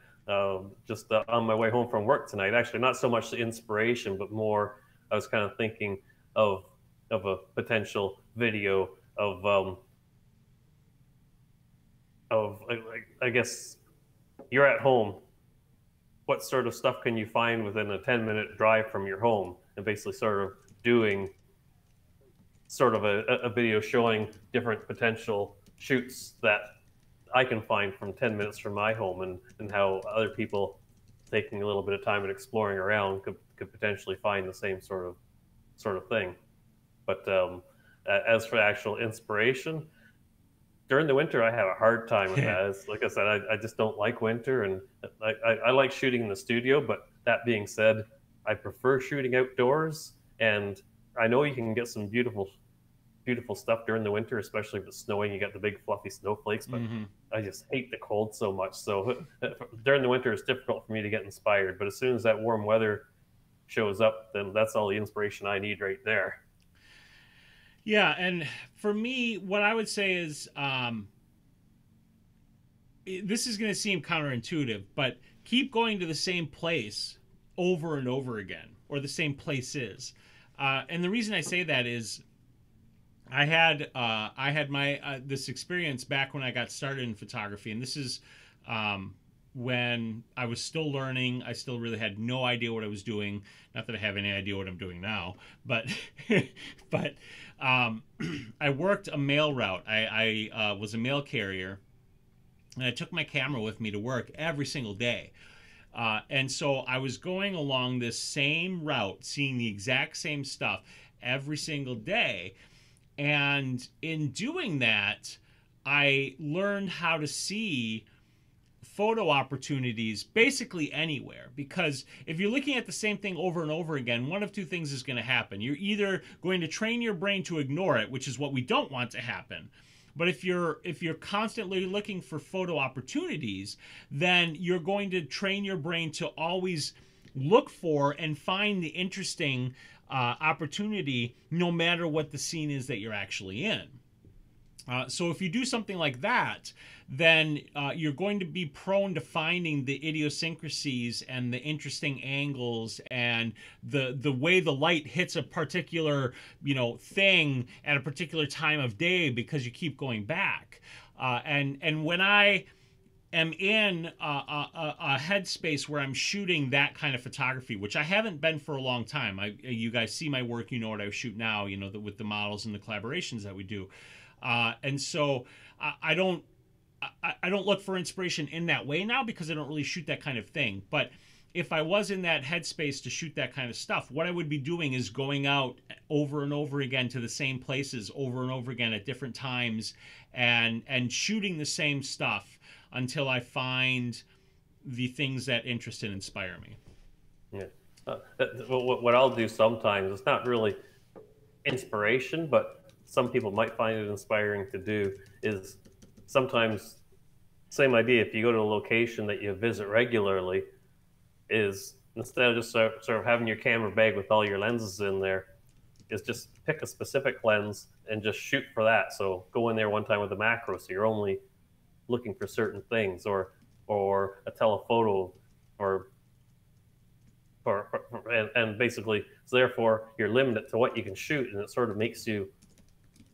just on my way home from work tonight. Actually, not so much the inspiration, but more I was kind of thinking of a potential video of I guess you're at home. What sort of stuff can you find within a 10-minute drive from your home? And basically sort of doing sort of a video showing different potential shoots that I can find from 10 minutes from my home, and how other people taking a little bit of time and exploring around could potentially find the same sort of thing. But as for actual inspiration, during the winter, I have a hard time with that. It's, like I said, I just don't like winter, and I like shooting in the studio. But that being said, I prefer shooting outdoors, and I know you can get some beautiful stuff during the winter, especially if it's snowing. You got the big fluffy snowflakes, but I just hate the cold so much. So during the winter, it's difficult for me to get inspired. But as soon as that warm weather shows up, then that's all the inspiration I need right there. Yeah, and for me, what I would say is, this is going to seem counterintuitive, but keep going to the same place over and over again, or the same places. And the reason I say that is, I had my this experience back when I got started in photography, and this is when I was still learning. I still really had no idea what I was doing. Not that I have any idea what I'm doing now, but I worked a mail route. I was a mail carrier, and I took my camera with me to work every single day. And so I was going along this same route, seeing the exact same stuff every single day. And in doing that, I learned how to see photo opportunities basically anywhere. Because if you're looking at the same thing over and over again, one of two things is going to happen. You're either going to train your brain to ignore it, which is what we don't want to happen, But if you're constantly looking for photo opportunities, then you're going to train your brain to always look for and find the interesting opportunity, no matter what the scene is that you're actually in. So if you do something like that, then you're going to be prone to finding the idiosyncrasies and the interesting angles and the way the light hits a particular thing at a particular time of day, because you keep going back. And when I am in a headspace where I'm shooting that kind of photography, which I haven't been for a long time. You guys see my work, you know what I shoot now, with the models and the collaborations that we do. And so I don't look for inspiration in that way now, because I don't really shoot that kind of thing. But if I was in that headspace to shoot that kind of stuff, what I would be doing is going out over and over again to the same places over and over again at different times, and shooting the same stuff until I find the things that interest and inspire me. Yeah. What I'll do sometimes, it's not really inspiration, but some people might find it inspiring to do, is sometimes, same idea, if you go to a location that you visit regularly, is instead of just sort of having your camera bag with all your lenses in there, is just pick a specific lens and just shoot for that. So go in there one time with a macro, so you're only looking for certain things, or a telephoto, and basically, so therefore you're limited to what you can shoot, and it sort of makes you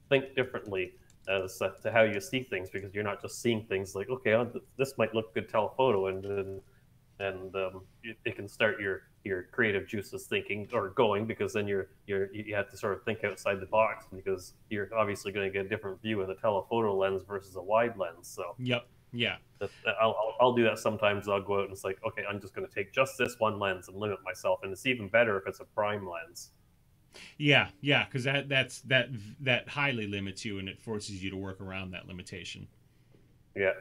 think differently as to how you see things, because you're not just seeing things like, okay, this might look good telephoto, and it can start your creative juices thinking or going, because then you have to sort of think outside the box, because you're obviously going to get a different view with a telephoto lens versus a wide lens. So yep, yeah, I'll do that sometimes. I'll go out and it's like, okay, I'm just going to take just this one lens and limit myself, and it's even better if it's a prime lens. Yeah, because that highly limits you, and it forces you to work around that limitation. Yeah,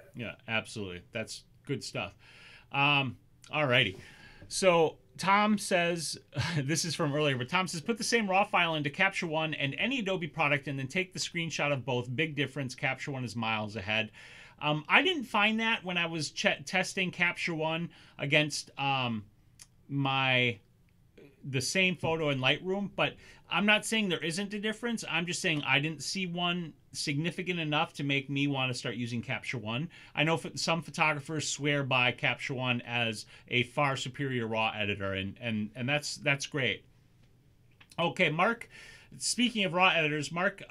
absolutely. That's good stuff. Alrighty. So Tom says, this is from earlier, but Tom says, put the same RAW file into Capture One and any Adobe product, and then take the screenshot of both. Big difference. Capture One is miles ahead. I didn't find that when I was testing Capture One against the same photo in Lightroom, but I'm not saying there isn't a difference. I'm just saying I didn't see one significant enough to make me want to start using Capture One. I know some photographers swear by Capture One as a far superior RAW editor, and that's great. Okay, Mark, speaking of RAW editors, Mark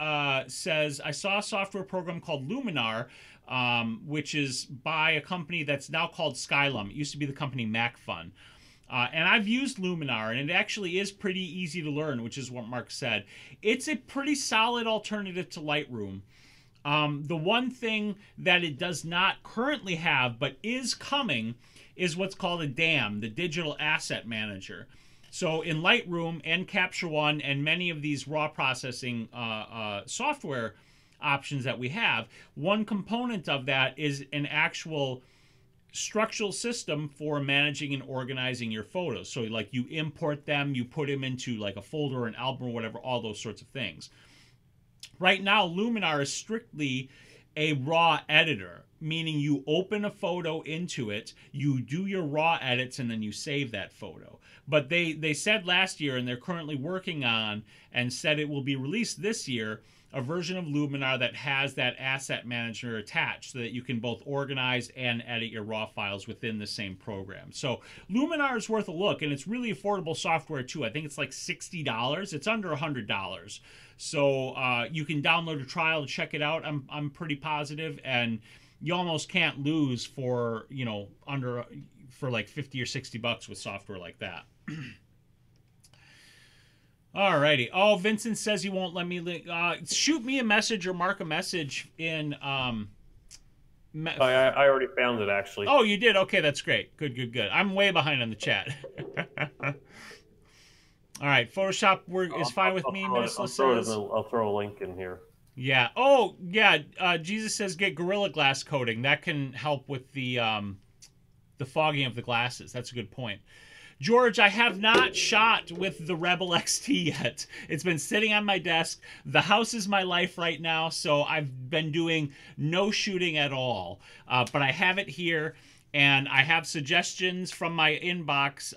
says, I saw a software program called Luminar, which is by a company that's now called Skylum. It used to be the company MacFun. And I've used Luminar, and it actually is pretty easy to learn, which is what Mark said. It's a pretty solid alternative to Lightroom. The one thing that it does not currently have, but is coming, is what's called a DAM, the Digital Asset Manager. So in Lightroom and Capture One and many of these raw processing software options that we have, one component of that is an actual structural system for managing and organizing your photos. So like you import them, you put them into like a folder or an album or whatever, all those sorts of things. Right now, Luminar is strictly a raw editor, meaning you open a photo into it, you do your raw edits, and then you save that photo. But they said last year, and they're currently working on, and said it will be released this year, a version of Luminar that has that asset manager attached, so that you can both organize and edit your raw files within the same program. So Luminar is worth a look, and it's really affordable software too. I think it's like $60. It's under $100. So you can download a trial to check it out. I'm pretty positive, and you almost can't lose for for like 50 or 60 bucks with software like that. Alrighty. Oh, Vincent says he won't let me shoot me a message or mark a message in I already found it, actually. Oh, you did? Okay, that's great. Good. I'm way behind on the chat. All right, Photoshop is fine with me, Minister says. I'll throw a link in here. Yeah. Oh, yeah. Jesus says get Gorilla Glass coating. That can help with the fogging of the glasses. That's a good point. George, I have not shot with the Rebel XT yet. It's been sitting on my desk. The house is my life right now, so I've been doing no shooting at all. But I have it here, and I have suggestions from my inbox,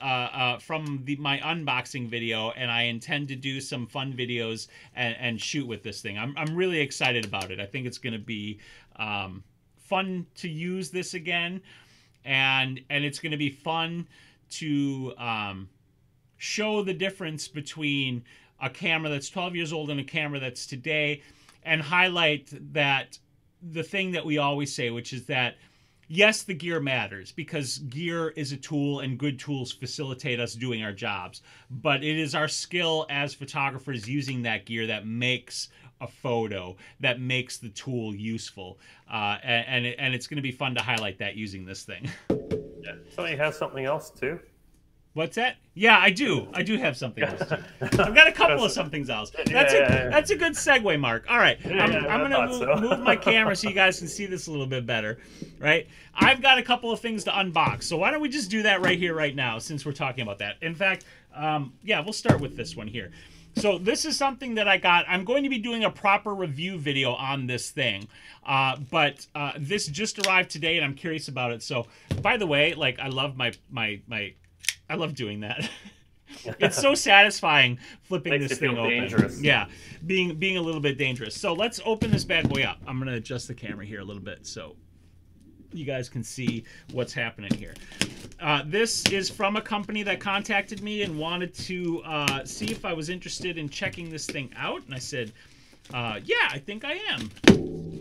from my unboxing video, and I intend to do some fun videos and shoot with this thing. I'm really excited about it. I think it's going to be fun to use this again, and it's going to be fun to show the difference between a camera that's 12 years old and a camera that's today, and highlight that the thing that we always say, which is that yes, the gear matters, because gear is a tool and good tools facilitate us doing our jobs, but it is our skill as photographers using that gear that makes a photo, that makes the tool useful, and it's going to be fun to highlight that using this thing. Yeah. So you have something else too? What's that? Yeah, I do. I do have something else too. I've got a couple of somethings else. That's a good segue, Mark. All right, I'm gonna move my camera so you guys can see this a little bit better. Right? I've got a couple of things to unbox, so why don't we just do that right here, right now, since we're talking about that. In fact, yeah, we'll start with this one here. So this is something that I got. I'm going to be doing a proper review video on this thing, but this just arrived today, and I'm curious about it. So, by the way, like, I love I love doing that. It's so satisfying flipping this thing open. Dangerous. Yeah, being a little bit dangerous. So let's open this bad boy up. I'm gonna adjust the camera here a little bit so you guys can see what's happening here. This is from a company that contacted me and wanted to see if I was interested in checking this thing out, and I said, yeah, I think I am.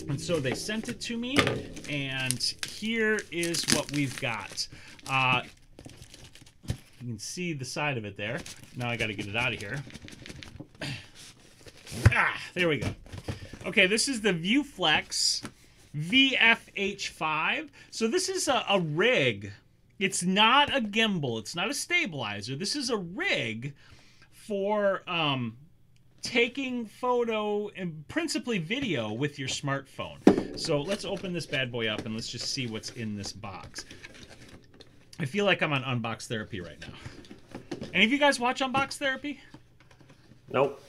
And so they sent it to me, and here is what we've got. You can see the side of it there. Now I got to get it out of here. There we go. Okay, this is the ViewFlex VFH5. So this is a rig. It's not a gimbal. It's not a stabilizer. This is a rig for taking photo and principally video with your smartphone. So let's open this bad boy up and let's just see what's in this box. I feel like I'm on Unbox Therapy right now. Any of you guys watch Unbox Therapy? Nope.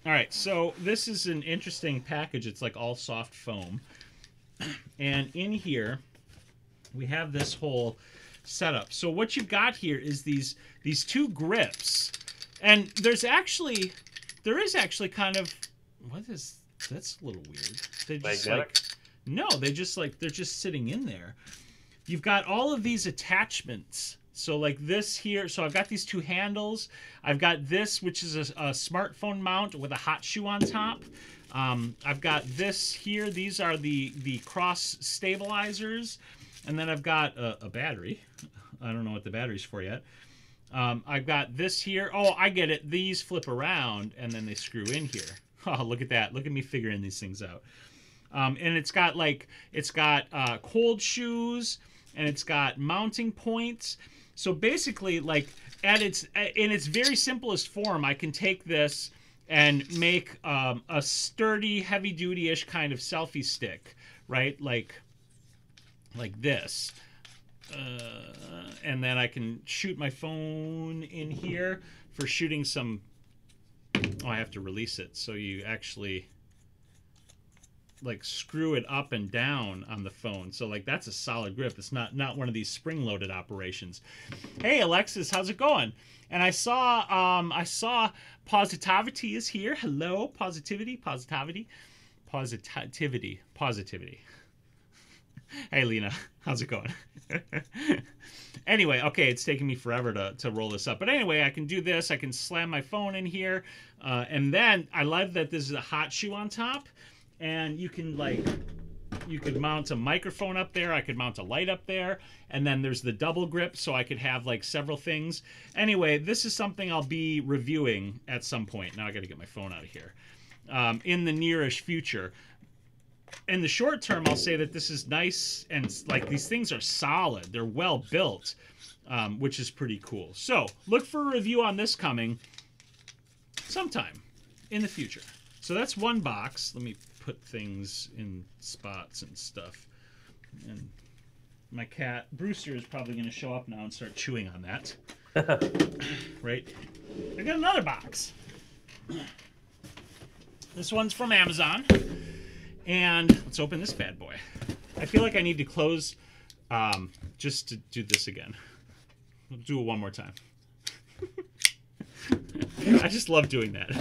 All right, so this is an interesting package. It's like all soft foam. And in here, we have this whole setup. So what you've got here is these two grips. And there is actually kind of, that's a little weird. They're just like, no, they're just sitting in there. You've got all of these attachments. So like this here, so I've got these two handles. I've got this, which is a smartphone mount with a hot shoe on top. I've got this here. These are the cross stabilizers. And then I've got a battery. I don't know what the battery's for yet. I've got this here. Oh, I get it. These flip around and then they screw in here. Oh, look at that. Look at me figuring these things out. And it's got cold shoes, and it's got mounting points. So basically, like in its very simplest form, I can take this and make a sturdy, heavy-duty-ish kind of selfie stick, right? Like this. And then I can shoot my phone in here for shooting some. Oh, I have to release it. So you actually like screw it up and down on the phone. So like that's a solid grip. It's not one of these spring-loaded operations. Hey Alexis, how's it going? And I saw Positivity is here. Hello, Positivity. Hey Lena, how's it going? Anyway, okay, it's taking me forever to roll this up. But anyway, I can do this. I can slam my phone in here. And then I love that this is a hot shoe on top. And you could mount a microphone up there. I could mount a light up there. And then there's the double grip, so I could have like several things. Anyway, this is something I'll be reviewing at some point. Now I got to get my phone out of here. In the nearish future. In the short term, I'll say that this is nice, and like these things are solid. They're well built, which is pretty cool. So look for a review on this coming sometime in the future. So that's one box. Let me put things in spots and stuff. And my cat Brewster is probably going to show up now and start chewing on that. Right. I got another box. This one's from Amazon. And let's open this bad boy. I feel like I need to close just to do this again. We'll do it one more time. I just love doing that.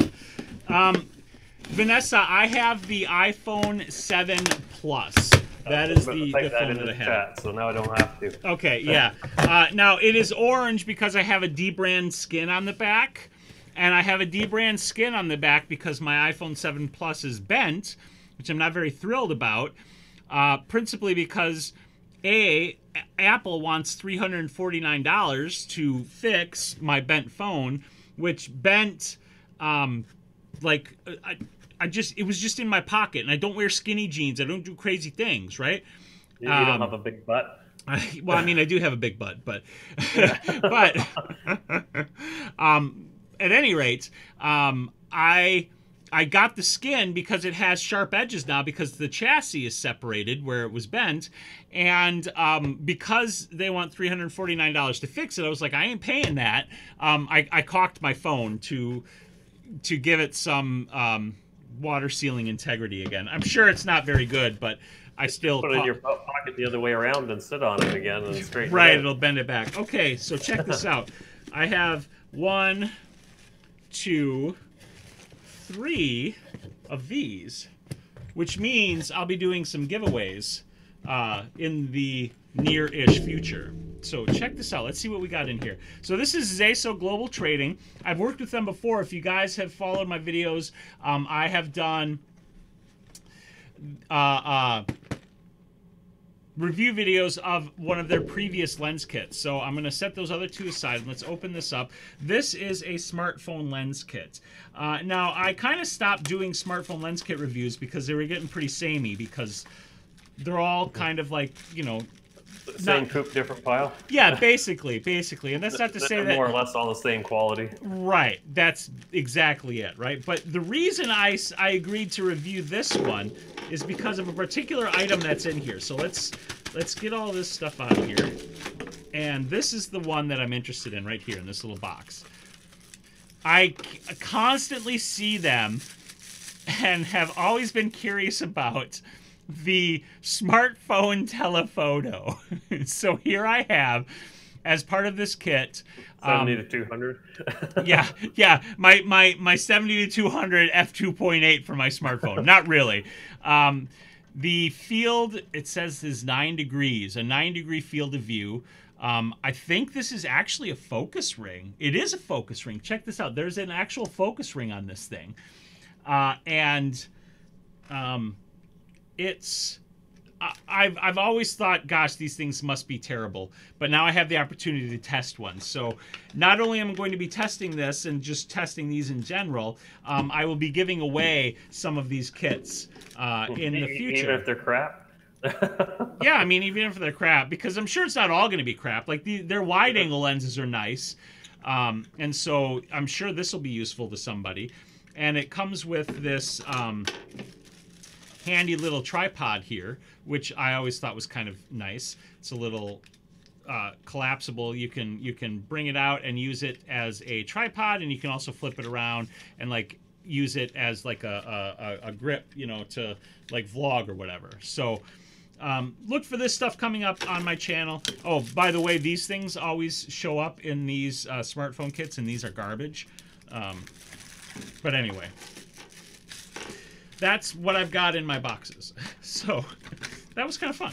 Vanessa, I have the iPhone 7 Plus. That is the phone that I have. Chat, so now I don't have to. Okay, yeah. Now, it is orange because I have a D-brand skin on the back. And I have a D-brand skin on the back because my iPhone 7 Plus is bent, which I'm not very thrilled about. Principally because, A, Apple wants $349 to fix my bent phone, which bent, it was just in my pocket, and I don't wear skinny jeans. I don't do crazy things, right? You don't have a big butt. Well, I mean, I do have a big butt, but, at any rate, I got the skin because it has sharp edges now because the chassis is separated where it was bent. And because they want $349 to fix it, I was like, I ain't paying that. I caulked my phone to give it some water sealing integrity again. I'm sure it's not very good, but I still... Put it in your pocket the other way around and sit on it again and straighten right, it out. It'll bend it back. Okay, so check this out. I have 1, 2, 3 of these, which means I'll be doing some giveaways in the near-ish future. So check this out. Let's see what we got in here. So this is Zaso Global Trading. I've worked with them before. If you guys have followed my videos, I have done review videos of one of their previous lens kits. So I'm going to set those other two aside and let's open this up. This is a smartphone lens kit. Now, I kind of stopped doing smartphone lens kit reviews because they were getting pretty samey because they're all kind of like, you know... Same coop, different pile? Yeah, basically. And that's not to say that... More or less all the same quality. Right. That's exactly it, right? But the reason I agreed to review this one is because of a particular item that's in here. So let's get all this stuff out of here. And this is the one that I'm interested in right here in this little box. I constantly see them and have always been curious about the smartphone telephoto. So here I have, as part of this kit, 70 to 200. yeah, my 70 to 200 f2.8 for my smartphone. Not really. The field, it says, is 9 degrees, a 9-degree field of view. I think this is actually a focus ring. It is a focus ring. Check this out. There's an actual focus ring on this thing. I've always thought, gosh, these things must be terrible. But now I have the opportunity to test one. So not only am I going to be testing this and just testing these in general, I will be giving away some of these kits in the future. Even if they're crap? Yeah, I mean, even if they're crap, because I'm sure it's not all going to be crap. Like, their wide-angle lenses are nice. And so I'm sure this will be useful to somebody. And it comes with this... handy little tripod here, which I always thought was kind of nice. It's a little collapsible. You can bring it out and use it as a tripod, and you can also flip it around and like use it as like a grip, you know, to like vlog or whatever. So look for this stuff coming up on my channel. Oh, by the way, these things always show up in these smartphone kits, and these are garbage. But anyway. That's what I've got in my boxes. So that was kind of fun.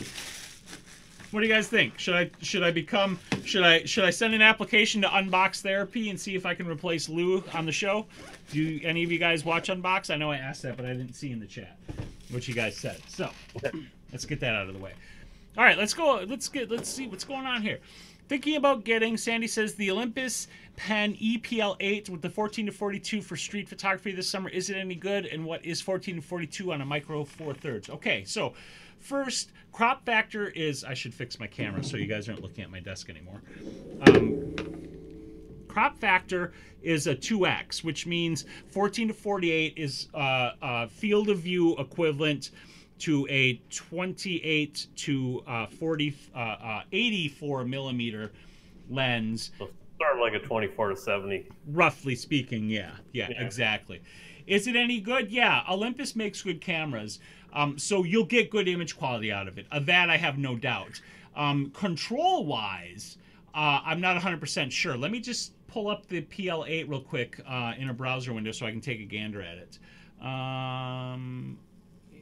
What do you guys think? Should I send an application to Unbox Therapy and see if I can replace Lou on the show? Do any of you guys watch Unbox? I know I asked that, but I didn't see in the chat what you guys said. So let's get that out of the way. All right, let's go. Let's see what's going on here. Thinking about getting, Sandy says, the Olympus Pen EPL8 with the 14-42 for street photography this summer. Is it any good? And what is 14-42 on a micro 4/3? Okay, so first, crop factor is... I should fix my camera so you guys aren't looking at my desk anymore. Crop factor is a 2x, which means 14-48 is field of view equivalent to a 28 to 84 millimeter lens Sort of like a 24-70. Roughly speaking, yeah. Yeah, Yeah. exactly. Is it any good? Yeah, Olympus makes good cameras. So you'll get good image quality out of it. Of that, I have no doubt. Control-wise, I'm not 100% sure. Let me just pull up the PL8 real quick in a browser window so I can take a gander at it.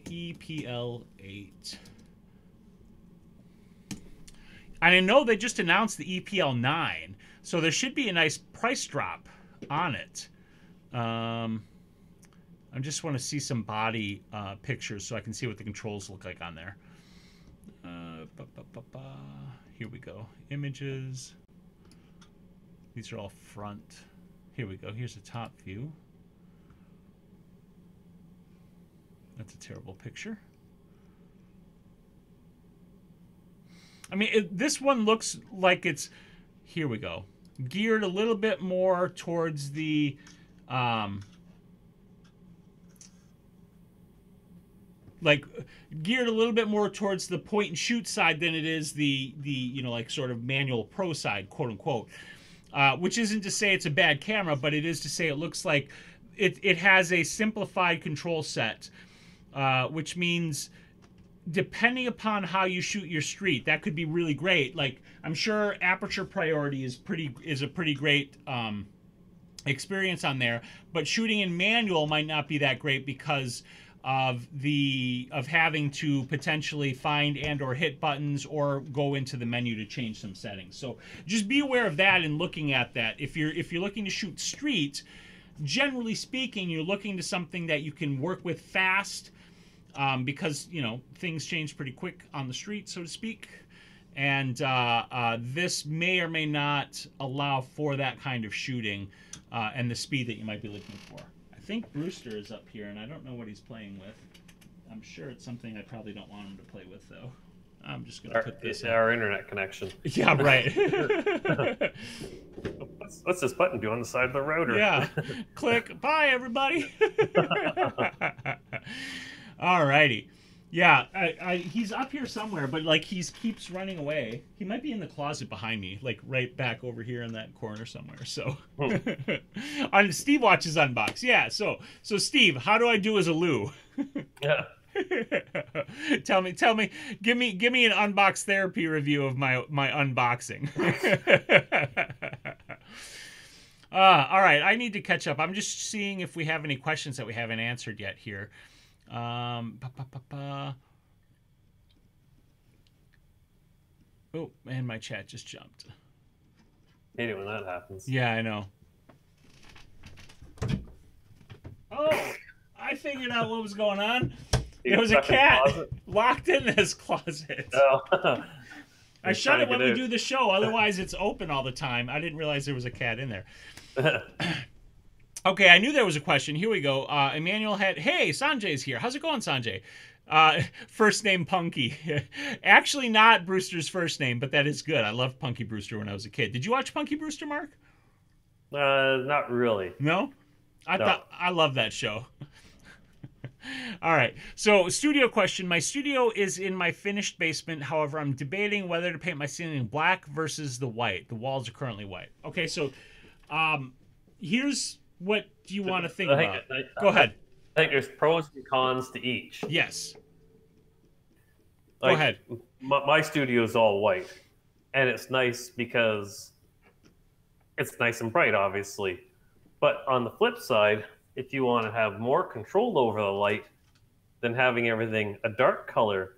EPL8. And I know they just announced the EPL9, so there should be a nice price drop on it. I just want to see some body pictures so I can see what the controls look like on there. Here we go. Images. These are all front. Here we go. Here's a top view. That's a terrible picture. I mean, this one looks like it's, here we go, geared a little bit more towards the, geared a little bit more towards the point and shoot side than it is the you know, like sort of manual pro side, quote unquote. Which isn't to say it's a bad camera, but it is to say it looks like it has a simplified control set, which means depending upon how you shoot your street, that could be really great. Like, I'm sure aperture priority is a pretty great experience on there, but shooting in manual might not be that great because of having to potentially find and or hit buttons or go into the menu to change some settings. So just be aware of that and looking at that. If you're looking to shoot street, generally speaking, you're looking to something that you can work with fast. Because, you know, things change pretty quick on the street, so to speak. And this may or may not allow for that kind of shooting and the speed that you might be looking for. I think Brewster is up here, and I don't know what he's playing with. I'm sure it's something I probably don't want him to play with, though. I'm just going to put this in. Our internet connection. Yeah, right. What's this button do on the side of the rotor? Yeah. Click. Bye, everybody. Alrighty. Yeah, he's up here somewhere, but like he keeps running away. He might be in the closet behind me, like right back over here in that corner somewhere. So on Steve Watches Unbox. Yeah, so Steve, how do I do as a Lou? Yeah. Tell me, give me an unbox therapy review of my unboxing. All right, I need to catch up. I'm just seeing if we have any questions that we haven't answered yet here. Oh, and my chat just jumped. Hate it when that happens. Yeah, I know. Oh, I figured out what was going on. There was a cat locked in this closet. Oh. I shut it when we do the show. Otherwise, it's open all the time. I didn't realize there was a cat in there. Okay, I knew there was a question. Here we go. Emmanuel had... Hey, Sanjay's here. How's it going, Sanjay? First name Punky. Actually not Brewster's first name, but that is good. I loved Punky Brewster when I was a kid. Did you watch Punky Brewster, Mark? Not really. No? I love that show. All right. So, studio question. My studio is in my finished basement. However, I'm debating whether to paint my ceiling black versus the white. The walls are currently white. Okay, so here's... What do you want to think about? Go ahead. I think there's pros and cons to each. Yes. Go ahead. My studio is all white, and it's nice because it's nice and bright, obviously. But on the flip side, if you want to have more control over the light than having everything a dark color,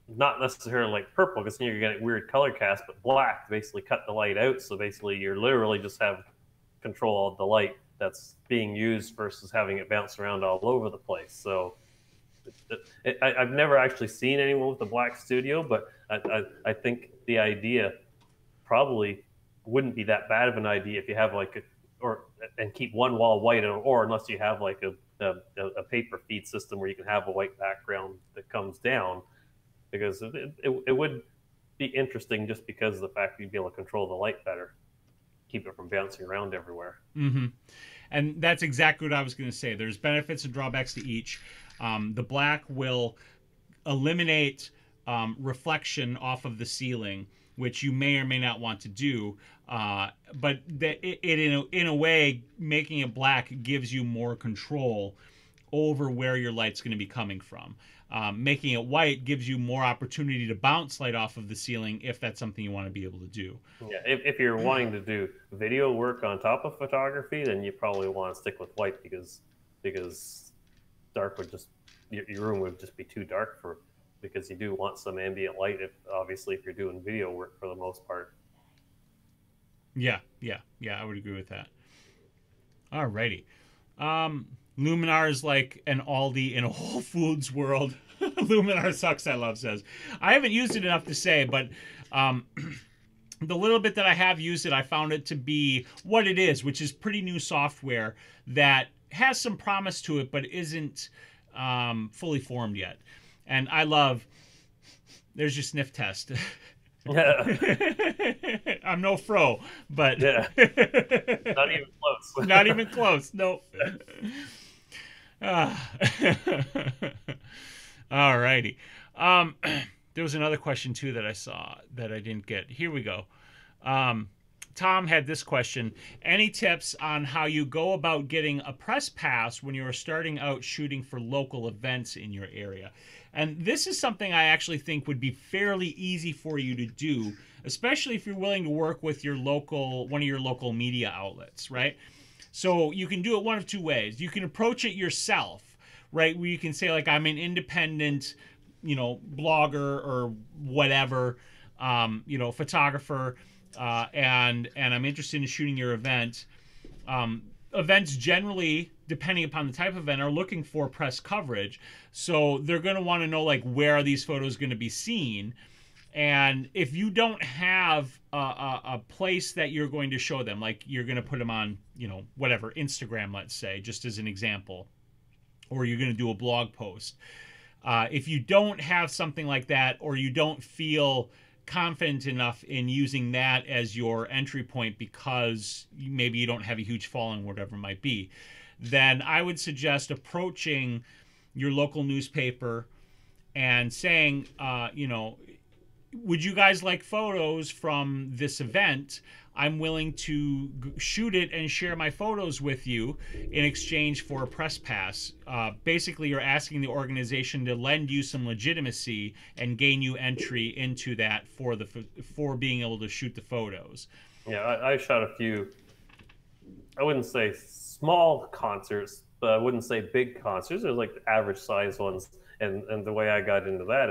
not necessarily like purple, because then you're getting weird color cast, but black basically cut the light out. So basically, you're literally just have control of the light that's being used versus having it bounce around all over the place. So I've never actually seen anyone with a black studio, but I think the idea probably wouldn't be that bad of an idea if you have like and keep one wall white, or unless you have like a paper feed system where you can have a white background that comes down, because it would be interesting just because of the fact that you'd be able to control the light better. Keep it from bouncing around everywhere. Mm-hmm. And that's exactly what I was going to say. There's benefits and drawbacks to each. The black will eliminate reflection off of the ceiling, which you may or may not want to do. But in a way, making it black gives you more control over where your light's going to be coming from. Making it white gives you more opportunity to bounce light off of the ceiling if that's something you want to be able to do. Yeah, if you're wanting to do video work on top of photography, then you probably want to stick with white because dark would just your room would just be too dark for because you do want some ambient light if you're doing video work for the most part. Yeah, I would agree with that. Alrighty. Luminar is like an Aldi in a Whole Foods world. Luminar sucks, I love says. I haven't used it enough to say, but the little bit that I have used it, I found it to be what it is, which is pretty new software that has some promise to it, but isn't fully formed yet. And I love, there's your sniff test. I'm no fro, but yeah. Not even close. Not even close. Nope. All righty. There was another question too that I saw that I didn't get. Here we go. Tom had this question. Any tips on how you go about getting a press pass when you are starting out shooting for local events in your area? And this is something I actually think would be fairly easy for you to do, especially if you're willing to work with one of your local media outlets, right? So you can do it one of two ways. You can approach it yourself, right? Where you can say, like, I'm an independent, blogger or whatever, photographer, and I'm interested in shooting your event. Events generally, depending upon the type of event, are looking for press coverage. So they're going to want to know, like, where are these photos going to be seen? And if you don't have a place that you're going to show them, like you're going to put them on, whatever, Instagram, let's say, just as an example, or you're going to do a blog post. If you don't have something like that, or you don't feel confident enough in using that as your entry point because maybe you don't have a huge following, whatever it might be, then I would suggest approaching your local newspaper and saying, would you guys like photos from this event? I'm willing to shoot it and share my photos with you in exchange for a press pass. Basically, you're asking the organization to lend you some legitimacy and gain you entry into that for being able to shoot the photos. Yeah, I shot a few, I wouldn't say small concerts, but I wouldn't say big concerts. They're like the average size ones. And the way I got into that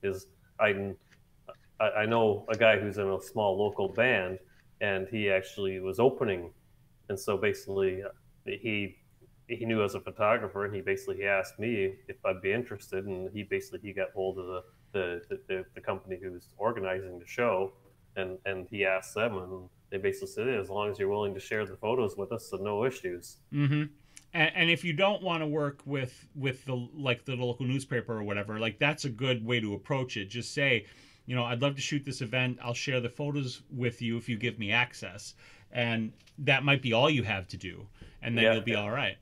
is I know a guy who's in a small local band, and he actually was opening, and so basically he knew as a photographer, and he asked me if I'd be interested, and he got hold of the company who's organizing the show, and he asked them, and they basically said, as long as you're willing to share the photos with us, so no issues. Mm-hmm. And if you don't want to work with the local newspaper or whatever, like, that's a good way to approach it. Just say, I'd love to shoot this event. I'll share the photos with you if you give me access. And that might be all you have to do. And then you'll be all right.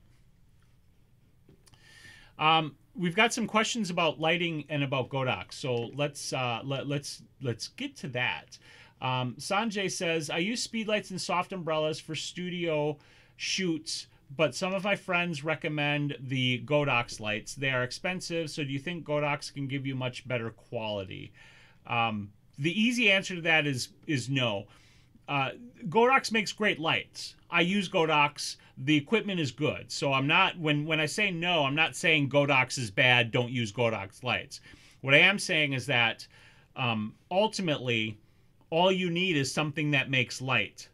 We've got some questions about lighting and about Godox. So let's get to that. Sanjay says, I use speedlights and soft umbrellas for studio shoots, but some of my friends recommend the Godox lights. They are expensive, so do you think Godox can give you much better quality? The easy answer to that is no. Godox makes great lights. I use Godox. The equipment is good. So I'm not, when I say no, I'm not saying Godox is bad, don't use Godox lights. What I am saying is that ultimately, all you need is something that makes light.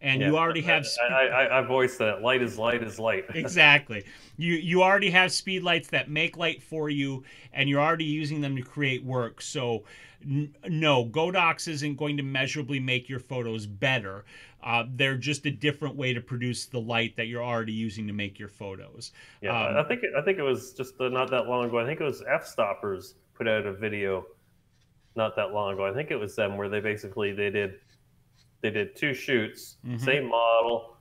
And you already have... I voiced that. Light is light is light. Exactly. You already have speed lights that make light for you, and you're already using them to create work. So, no, Godox isn't going to measurably make your photos better. They're just a different way to produce the light that you're already using to make your photos. Yeah, I think it was just not that long ago. I think it was F-Stoppers put out a video not that long ago. I think it was them where they did two shoots, same model.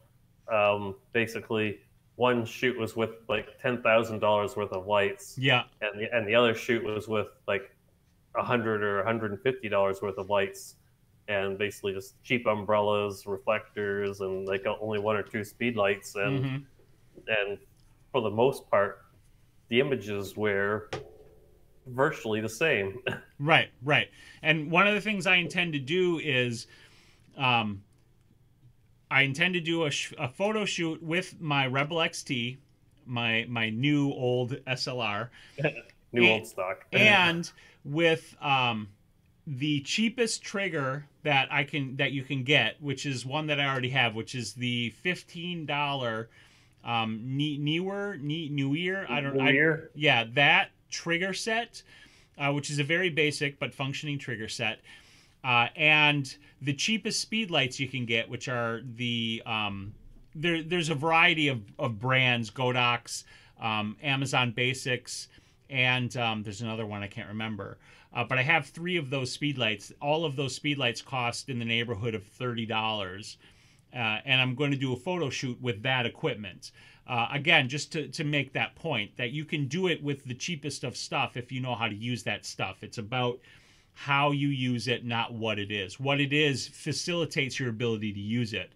Basically, one shoot was with like $10,000 worth of lights. Yeah, and the other shoot was with like $100 or $150 worth of lights. and basically just cheap umbrellas, reflectors, and like only one or two speed lights, Mm-hmm. and for the most part, the images were virtually the same. Right, right. And one of the things I intend to do is, um, I intend to do a photo shoot with my Rebel XT, my new old SLR, New and, old stock. and with the cheapest trigger that you can get, which is one that I already have, which is the $15 newer I don't New I Year. yeah, that trigger set, which is a very basic but functioning trigger set, and the cheapest speed lights you can get, which are the there's a variety of brands, Godox, Amazon Basics, and there's another one I can't remember. But I have three of those speed lights. All of those speed lights cost in the neighborhood of $30. And I'm going to do a photo shoot with that equipment. Again, just to make that point, that you can do it with the cheapest of stuff if you know how to use that stuff. It's about how you use it, not what it is. What it is facilitates your ability to use it,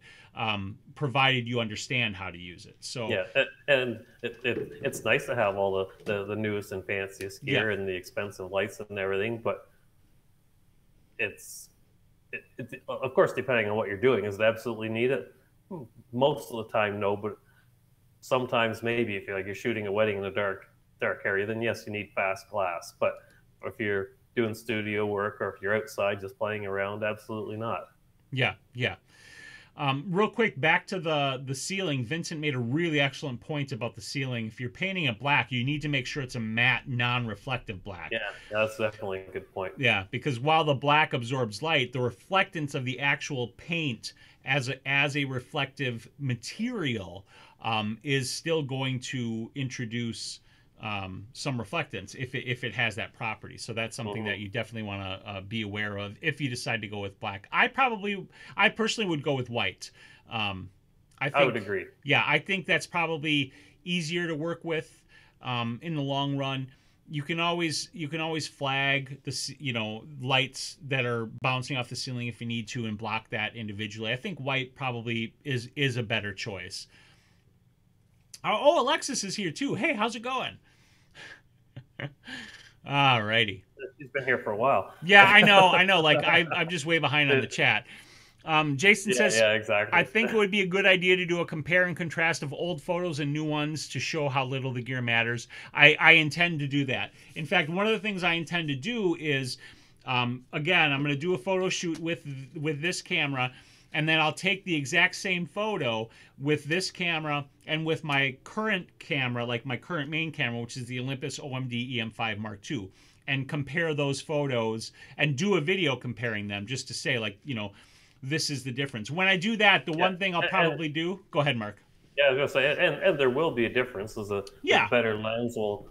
provided you understand how to use it. So Yeah, and it's nice to have all the newest and fanciest yeah, gear and the expensive lights and everything, but it's of course, depending on what you're doing, is it absolutely needed? Most of the time, no, but sometimes maybe if you're shooting a wedding in a dark area, then yes, you need fast glass. But if you're doing studio work or if you're outside just playing around, absolutely not. yeah, yeah. Real quick, back to the ceiling. Vincent made a really excellent point about the ceiling. If you're painting it black, you need to make sure it's a matte, non-reflective black. Yeah, that's definitely a good point. Yeah, because while the black absorbs light, the reflectance of the actual paint as a reflective material is still going to introduce some reflectance if it has that property. So that's something that you definitely want to be aware of if you decide to go with black. I personally would go with white. I would agree. Yeah, I think that's probably easier to work with in the long run. You can always flag the lights that are bouncing off the ceiling if you need to and block that individually. I think white probably is a better choice. Oh, Alexis is here too. Hey, how's it going? Alrighty. She's been here for a while. Yeah, I know. Like I'm just way behind on the chat. Jason says, yeah, exactly. I think it would be a good idea to do a compare and contrast of old photos and new ones to show how little the gear matters. I intend to do that. In fact, one of the things I intend to do is, again, I'm going to do a photo shoot with this camera, and then I'll take the exact same photo with this camera and with my current camera, like my current main camera, which is the Olympus OMD EM5 Mark II, and compare those photos and do a video comparing them just to say, like, this is the difference. When I do that, the one thing I'll probably do... Go ahead, Mark. Yeah, I was going to say, and there will be a difference. As a better lens will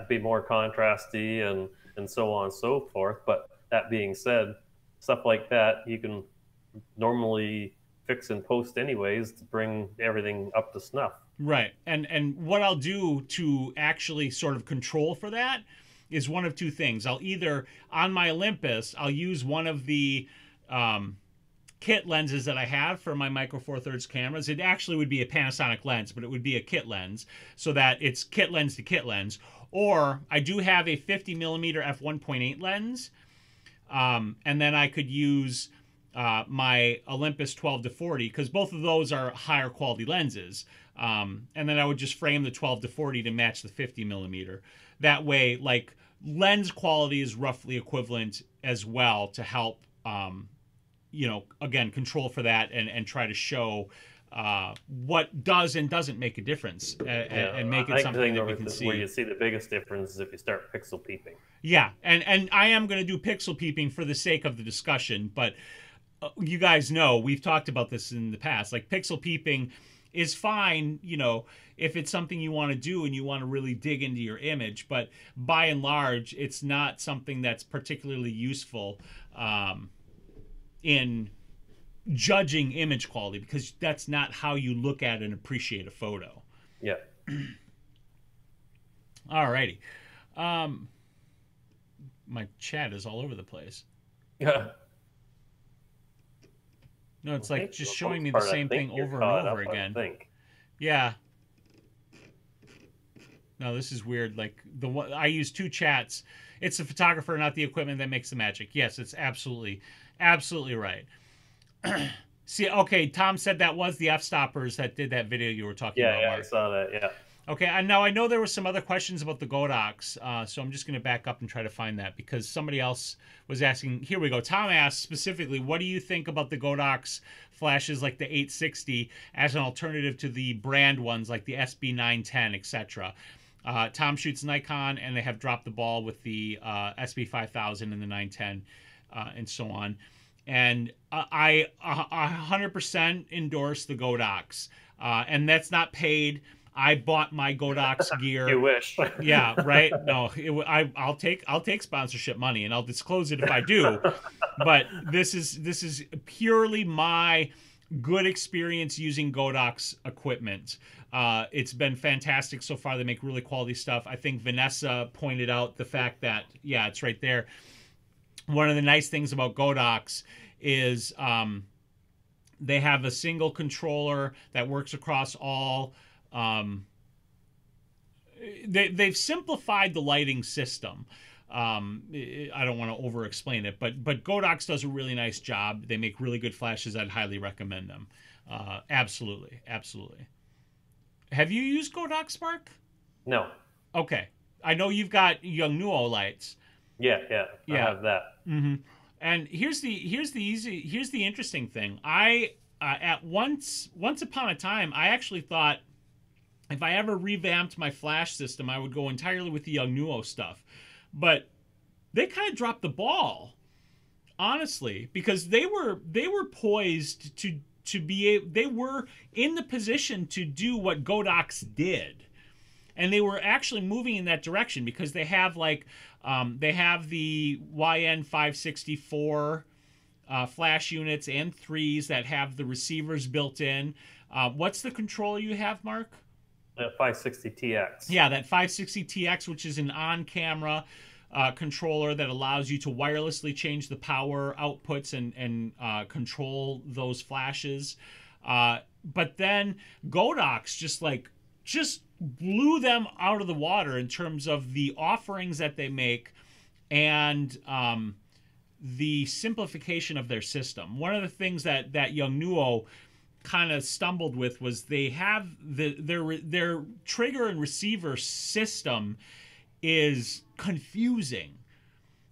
be more contrasty and so on and so forth. But that being said, stuff like that you can normally fix and post anyways to bring everything up to snuff. Right. And what I'll do to actually sort of control for that is one of two things. I'll either, on my Olympus, I'll use one of the... kit lenses that I have for my Micro Four Thirds cameras. It actually would be a Panasonic lens, but it would be a kit lens so that it's kit lens to kit lens. Or I do have a 50mm f1.8 lens, and then I could use my Olympus 12-40 because both of those are higher quality lenses. And then I would just frame the 12-40 to match the 50mm. That way, like, lens quality is roughly equivalent as well to help again, control for that and try to show what does and doesn't make a difference and make it something that we can see. Where you see the biggest difference is if you start pixel peeping. Yeah, and I am going to do pixel peeping for the sake of the discussion, but you guys know, we've talked about this in the past. Like, pixel peeping is fine, if it's something you want to do and you want to really dig into your image, but by and large, it's not something that's particularly useful in judging image quality because that's not how you look at and appreciate a photo. Yeah. Alrighty. My chat is all over the place. Yeah. No, it's I like think for just the showing most me the part, I same think thing you're over and caught over up, again. I think. Yeah. No, this is weird. Like the one I use two chats. It's the photographer, not the equipment, that makes the magic. Yes, it's absolutely right. See, okay, Tom said that was the f-stoppers that did that video you were talking Yeah, about, yeah, I Mark. saw that. Yeah. Okay, I know there were some other questions about the Godox, so I'm just going to back up and try to find that because somebody else was asking. Here we go. Tom asked specifically, what do you think about the Godox flashes like the 860 as an alternative to the brand ones like the SB910, etc.? Tom shoots Nikon, and they have dropped the ball with the SB5000 and the 910, and so on. And I 100% endorse the Godox, and that's not paid. I bought my Godox gear. You wish. Yeah, right. No, I'll take sponsorship money, and I'll disclose it if I do. But this is purely my good experience using Godox equipment. It's been fantastic so far. They make really quality stuff. I think Vanessa pointed out the fact that, yeah, it's right there. One of the nice things about Godox is they have a single controller that works across all. They've simplified the lighting system. I don't want to over explain it, but Godox does a really nice job. They make really good flashes. I'd highly recommend them. Absolutely. Have you used Godox, Mark? No. Okay. I know you've got Yongnuo lights. Yeah. I have that. Mm-hmm. And here's the interesting thing. I at once upon a time, I actually thought if I ever revamped my flash system, I would go entirely with the Yongnuo stuff. But they kind of dropped the ball, honestly, because they were poised they were in the position to do what Godox did. And they were actually moving in that direction because they have they have the YN564 flash units and 3s that have the receivers built in. What's the controller you have, Mark? 560TX. Yeah, that 560TX, which is an on-camera controller that allows you to wirelessly change the power outputs and control those flashes. But then Godox just blew them out of the water in terms of the offerings that they make and the simplification of their system. One of the things that Yongnuo kind of stumbled with was they have their trigger and receiver system is confusing.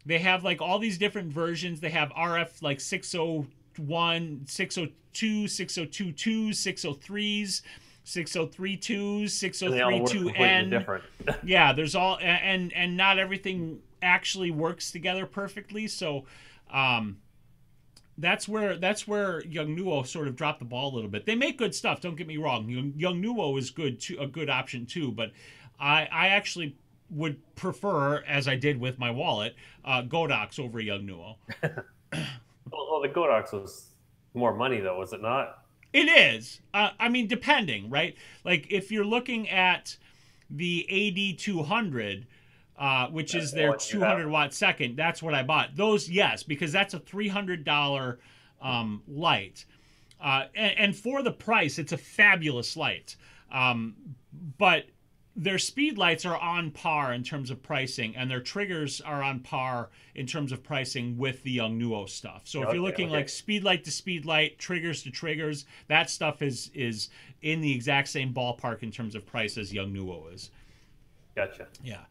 They have like all these different versions. They have RF like 601, 602, 602.2, 603s, 603.2s, 603.2N. Different. Yeah, there's all and not everything actually works together perfectly. So that's where Yongnuo sort of dropped the ball a little bit. They make good stuff. Don't get me wrong. Yongnuo is good too, a good option too. But I actually would prefer, as I did with my wallet, Godox over Yongnuo. Well, the Godox was more money, though, was it not? It is. I mean, depending, right? Like if you're looking at the AD200. Which is their 200-watt second. That's what I bought. Those, yes, because that's a $300 light. And for the price, it's a fabulous light. But their speed lights are on par in terms of pricing, and their triggers are on par in terms of pricing with the Yongnuo stuff. So if you're looking like speed light to speed light, triggers to triggers, that stuff is in the exact same ballpark in terms of price as Yongnuo is. Gotcha. Yeah.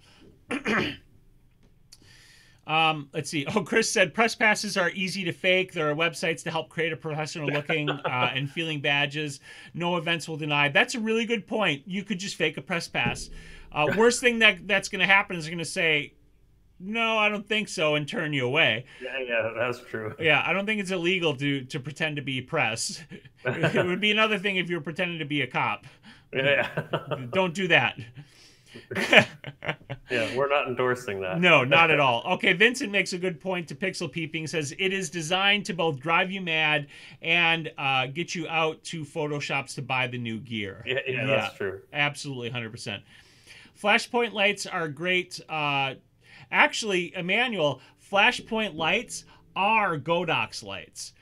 Let's see. Oh, Chris said press passes are easy to fake. There are websites to help create a professional looking and feeling badges. No events will deny. That's a really good point. You could just fake a press pass. Worst thing that's going to happen is they're going to say, no, I don't think so, and turn you away. Yeah, that's true. Yeah, I don't think it's illegal to pretend to be press. It would be another thing if you were pretending to be a cop. Yeah. Don't do that. Yeah, we're not endorsing that. No, not at all. Okay, Vincent makes a good point to Pixel Peeping. Says it is designed to both drive you mad and get you out to Photoshops to buy the new gear. Yeah, that's true. Absolutely, 100%. Flashpoint lights are great. Actually, Emmanuel, Flashpoint lights are Godox lights.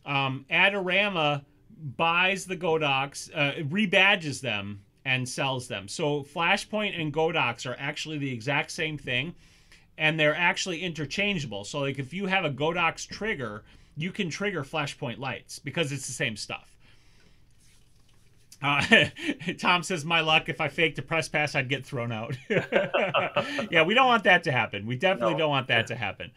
Adorama buys the Godox, rebadges them, and sells them. So Flashpoint and Godox are actually the exact same thing, and they're actually interchangeable. So like if you have a Godox trigger, you can trigger Flashpoint lights because it's the same stuff. Tom says, my luck, if I faked a press pass, I'd get thrown out. Yeah, we don't want that to happen. We definitely don't want that to happen.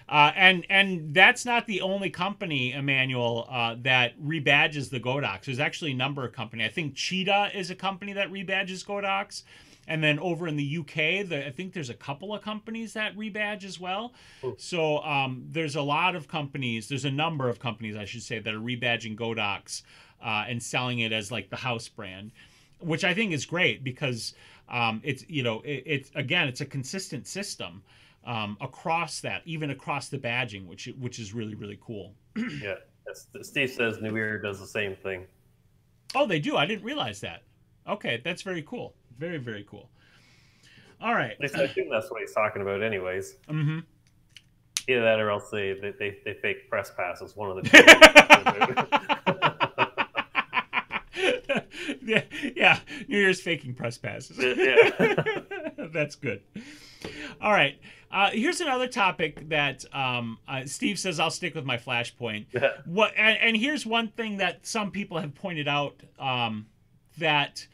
And that's not the only company, Emmanuel, that rebadges the Godox. There's actually a number of companies. I think Cheetah is a company that rebadges Godox. And then over in the UK, I think there's a couple of companies that rebadge as well. Ooh. So there's a lot of companies, there's a number of companies, I should say, that are rebadging Godox and selling it as like the house brand, which I think is great because it's, you know, it's again, it's a consistent system across that, even across the badging, which is really, really cool. Yeah. Steve says New Era does the same thing. Oh, they do? I didn't realize that. Okay, that's very cool. Very, very cool. All right. At least I think that's what he's talking about anyways. Mm-hmm. Either that or else they fake press passes, one of the two. Yeah, New Year's faking press passes. Yeah. That's good. All right. Here's another topic that Steve says I'll stick with my Flashpoint. Yeah. And here's one thing that some people have pointed out that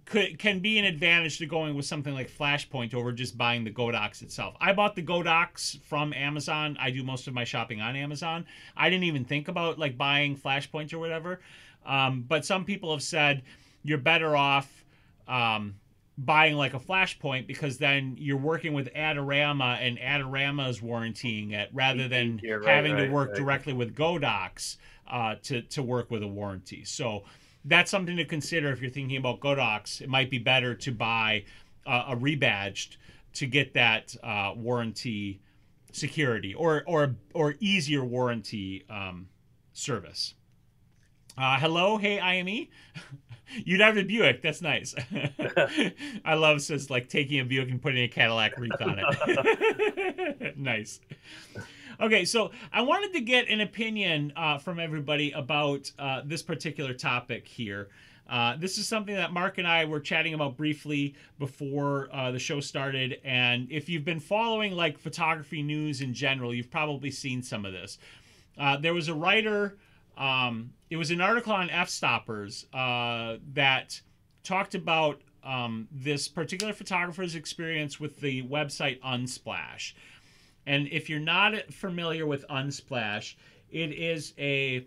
can be an advantage to going with something like Flashpoint over just buying the Godox itself. I bought the Godox from Amazon. I do most of my shopping on Amazon. I didn't even think about like buying Flashpoint or whatever. But some people have said you're better off buying like a Flashpoint because then you're working with Adorama and Adorama is warrantying it rather than having to work directly with Godox to work with a warranty. So that's something to consider if you're thinking about Godox. It might be better to buy a rebadged to get that warranty security or easier warranty service. Hello, hey IME. You'd have a Buick. That's nice. I love says like taking a Buick and putting a Cadillac wreath on it. Nice. Okay, so I wanted to get an opinion from everybody about this particular topic here. This is something that Mark and I were chatting about briefly before the show started, and if you've been following like photography news in general, you've probably seen some of this. There was a writer, it was an article on F-Stoppers that talked about this particular photographer's experience with the website Unsplash. And if you're not familiar with Unsplash, it is a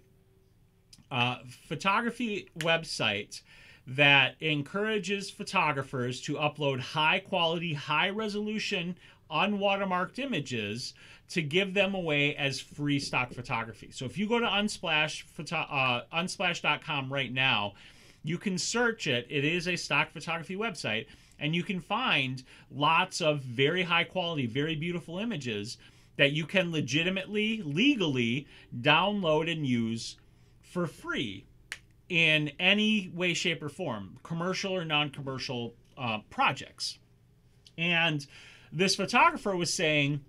photography website that encourages photographers to upload high-quality, high-resolution, unwatermarked images to give them away as free stock photography. So if you go to unsplash.com right now, you can search it. It is a stock photography website. And you can find lots of very high quality, very beautiful images that you can legitimately, legally download and use for free in any way, shape, or form, commercial or non-commercial projects. And this photographer was saying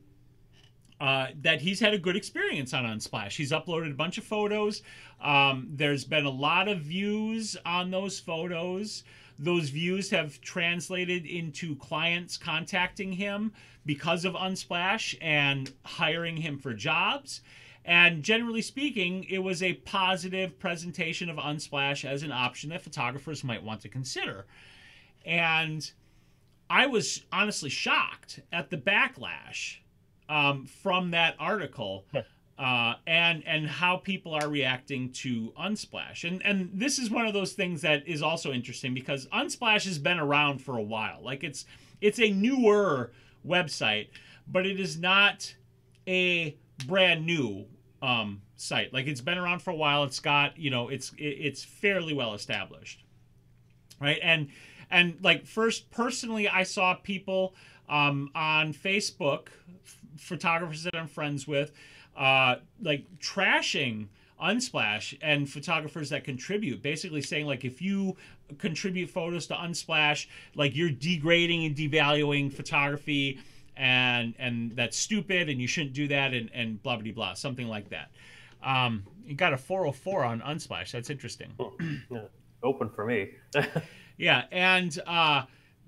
that he's had a good experience on Unsplash. He's uploaded a bunch of photos. There's been a lot of views on those photos. Those views have translated into clients contacting him because of Unsplash and hiring him for jobs. And generally speaking, it was a positive presentation of Unsplash as an option that photographers might want to consider. And I was honestly shocked at the backlash from that article. And how people are reacting to Unsplash. And this is one of those things that is also interesting because Unsplash has been around for a while. Like it's a newer website, but it is not a brand new site. Like it's been around for a while. It's got, you know, it's fairly well established. Right? And like first personally I saw people on Facebook, photographers that I'm friends with, like trashing Unsplash and photographers that contribute, basically saying like if you contribute photos to Unsplash, like you're degrading and devaluing photography and that's stupid and you shouldn't do that and blah blah blah, something like that. You got a 404 on Unsplash. That's interesting. Yeah. Open for me. Yeah, and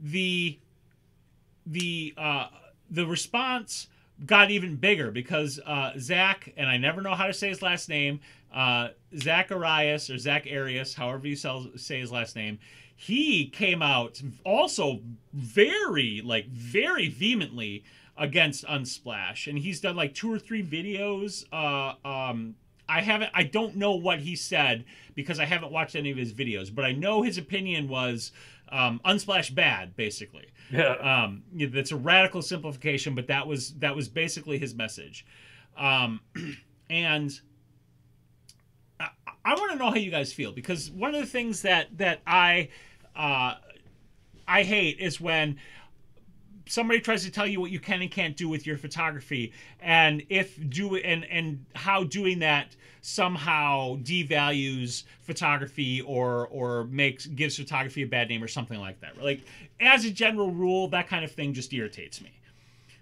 the the response got even bigger because Zach, and I never know how to say his last name, Zacharias or Zach Arias, however you say his last name, he came out also very vehemently against Unsplash, and he's done like 2 or 3 videos. I don't know what he said because I haven't watched any of his videos, but I know his opinion was Unsplash bad, basically. Yeah. That's a radical simplification, but that was basically his message. And I want to know how you guys feel, because one of the things that I hate is when somebody tries to tell you what you can and can't do with your photography, and how doing that somehow devalues photography or gives photography a bad name or something like that. Like, as a general rule, that kind of thing just irritates me.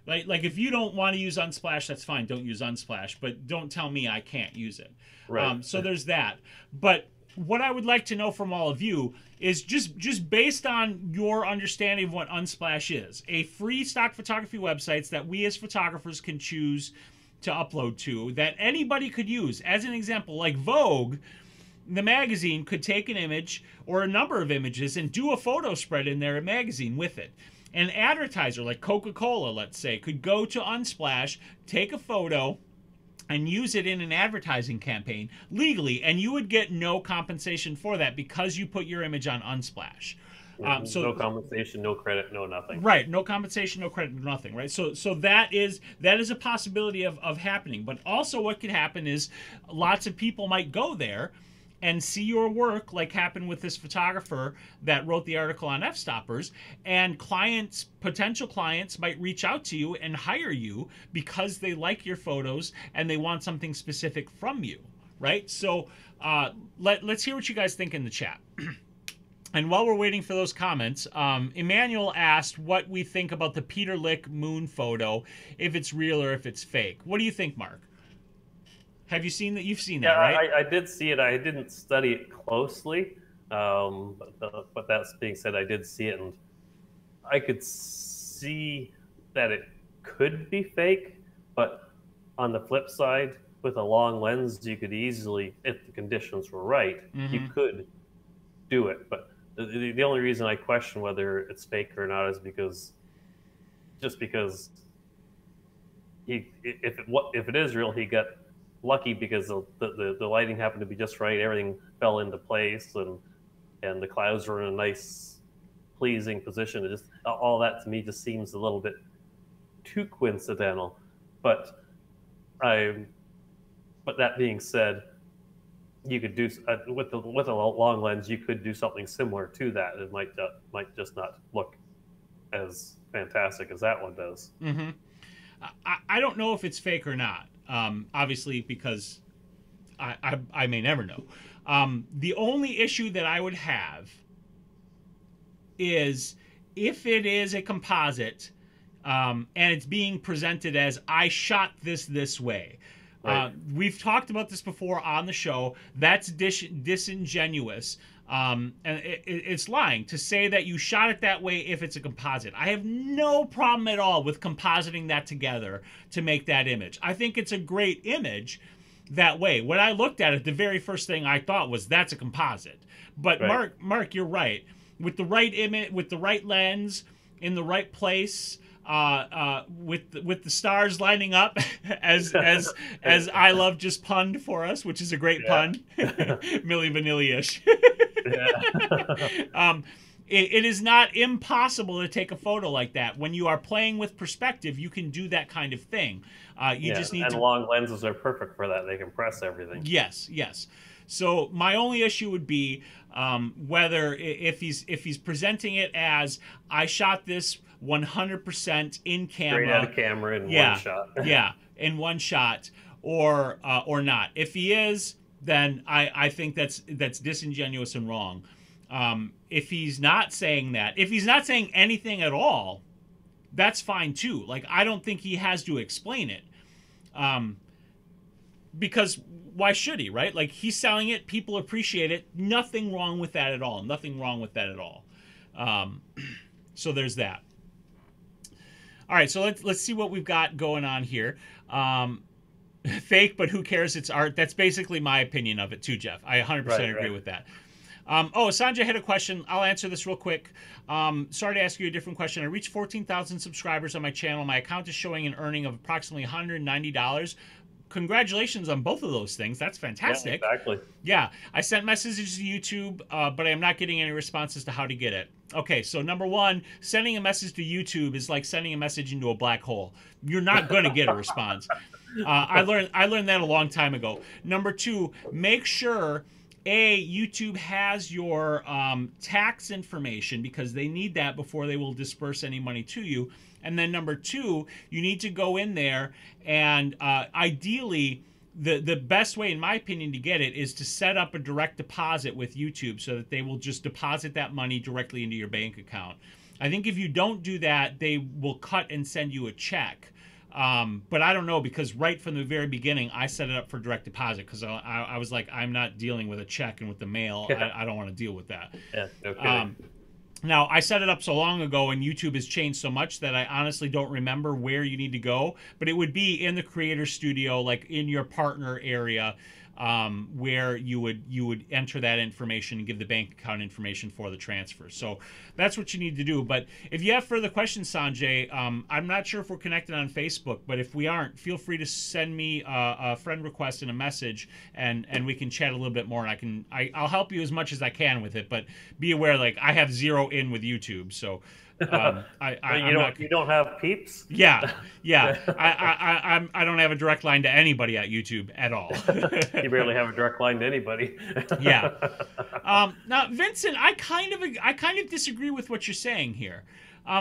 Like if you don't want to use Unsplash, that's fine. Don't use Unsplash, but don't tell me I can't use it. Right. So there's that. But what I would like to know from all of you is just based on your understanding of what Unsplash is, a free stock photography websites that we as photographers can choose to upload to, that anybody could use. As an example, like Vogue, the magazine, could take an image or a number of images and do a photo spread in their magazine with it. An advertiser like Coca-Cola, let's say, could go to Unsplash, take a photo, and use it in an advertising campaign legally, and you would get no compensation for that because you put your image on Unsplash. So no compensation, no credit, no nothing. Right, no compensation, no credit, nothing. Right, so that is a possibility of happening. But also, what could happen is lots of people might go there and see your work, like happened with this photographer that wrote the article on F-stoppers, and potential clients might reach out to you and hire you because they like your photos and they want something specific from you, right? So let's hear what you guys think in the chat. And while we're waiting for those comments, Emmanuel asked what we think about the Peter Lick moon photo, if it's real or if it's fake. What do you think, Mark? Have you seen that? You've seen that, right? I did see it. I didn't study it closely, but that being said, I did see it, and I could see that it could be fake. But on the flip side, with a long lens, you could easily, if the conditions were right, you could do it. But the only reason I question whether it's fake or not is because if it is real, he got lucky because the lighting happened to be just right. Everything fell into place, and the clouds were in a nice, pleasing position. It just, all that to me just seems a little bit too coincidental. But that being said, you could do with a long lens, you could do something similar to that. It might just not look as fantastic as that one does. I don't know if it's fake or not. Obviously, because I may never know. The only issue that I would have is if it is a composite and it's being presented as, I shot this way. Right. We've talked about this before on the show. That's disingenuous. And it's lying to say that you shot it that way if it's a composite. I have no problem at all with compositing that together to make that image. I think it's a great image that way. When I looked at it, the very first thing I thought was, that's a composite. But right. Mark, you're right. With the right image, with the right lens, in the right place, with the stars lining up, as I Love just punned for us, which is a great pun, Milli Vanilli-ish. It is not impossible to take a photo like that. When you are playing with perspective, you can do that kind of thing. You just need and long lenses are perfect for that. They compress everything. Yes. So my only issue would be whether if he's presenting it as, I shot this 100% in camera, straight out of camera in one shot. In one shot, or not. If he is, then I think that's disingenuous and wrong. If he's not saying that, if he's not saying anything at all, that's fine too. Like, I don't think he has to explain it, because why should he, right? Like, he's selling it, people appreciate it. Nothing wrong with that at all. Nothing wrong with that at all. So there's that. All right, so let's see what we've got going on here. Fake, but who cares? It's art. That's basically my opinion of it too, Jeff. I 100% agree with that. Sanjay had a question. I'll answer this real quick. Sorry to ask you a different question. I reached 14,000 subscribers on my channel. My account is showing an earning of approximately $190. Congratulations on both of those things. That's fantastic. Yeah, exactly. Yeah, I sent messages to YouTube, but I am not getting any responses to how to get it. Okay, so number one, sending a message to YouTube is like sending a message into a black hole. You're not going to get a response. I learned that a long time ago. Number two, make sure YouTube has your tax information, because they need that before they will disperse any money to you. And then number two, you need to go in there and ideally, the best way, in my opinion, to get it is to set up a direct deposit with YouTube so that they will just deposit that money directly into your bank account. I think if you don't do that, they will cut and send you a check. But I don't know, because right from the very beginning, I set it up for direct deposit because I was like, I'm not dealing with a check and with the mail. I don't want to deal with that. Yeah, okay. Now, I set it up so long ago, and YouTube has changed so much that I honestly don't remember where you need to go. But it would be in the creator studio, like in your partner area, where you would enter that information and give the bank account information for the transfer. So that's what you need to do. But if you have further questions, Sanjay, I'm not sure if we're connected on Facebook, but if we aren't, feel free to send me a friend request and a message, and we can chat a little bit more. And I'll help you as much as I can with it. But be aware, like, I have zero in with YouTube, so. You don't have peeps? Yeah. I don't have a direct line to anybody at YouTube at all. You barely have a direct line to anybody. Yeah. Now, Vincent, I kind of disagree with what you're saying here.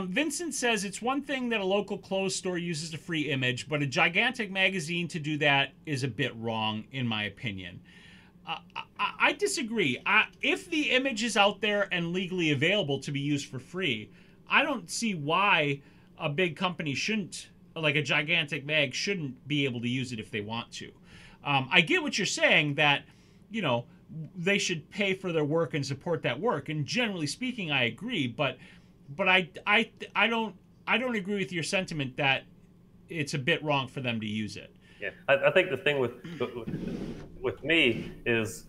Vincent says it's one thing that a local clothes store uses a free image, but a gigantic magazine to do that is a bit wrong, in my opinion. I disagree. If the image is out there and legally available to be used for free, I don't see why a big company shouldn't, like a gigantic mag, shouldn't be able to use it if they want to. I get what you're saying, that, you know, they should pay for their work and support that work. And generally speaking, I agree. But I don't agree with your sentiment that it's a bit wrong for them to use it. Yeah, I think the thing with me is,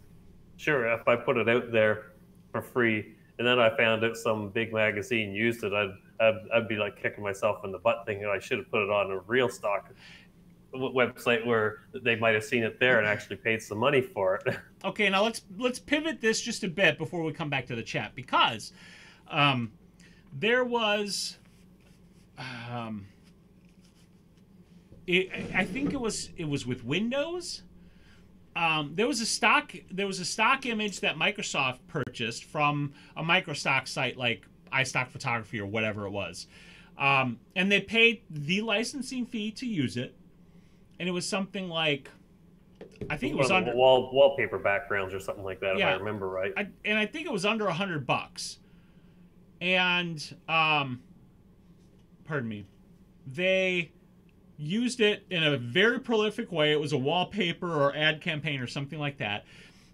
sure, if I put it out there for free, and then I found out some big magazine used it, I'd be like kicking myself in the butt, thinking I should have put it on a real stock website where they might have seen it there and actually paid some money for it. Okay, now let's pivot this just a bit before we come back to the chat, because there was, I think it was with Windows. There was a stock image that Microsoft purchased from a microstock site like iStock Photography or whatever it was, and they paid the licensing fee to use it, and it was something like, I think it was under wallpaper backgrounds or something like that, yeah, if I remember right. I think it was under $100, and pardon me, they used it in a very prolific way. It was a wallpaper or ad campaign or something like that.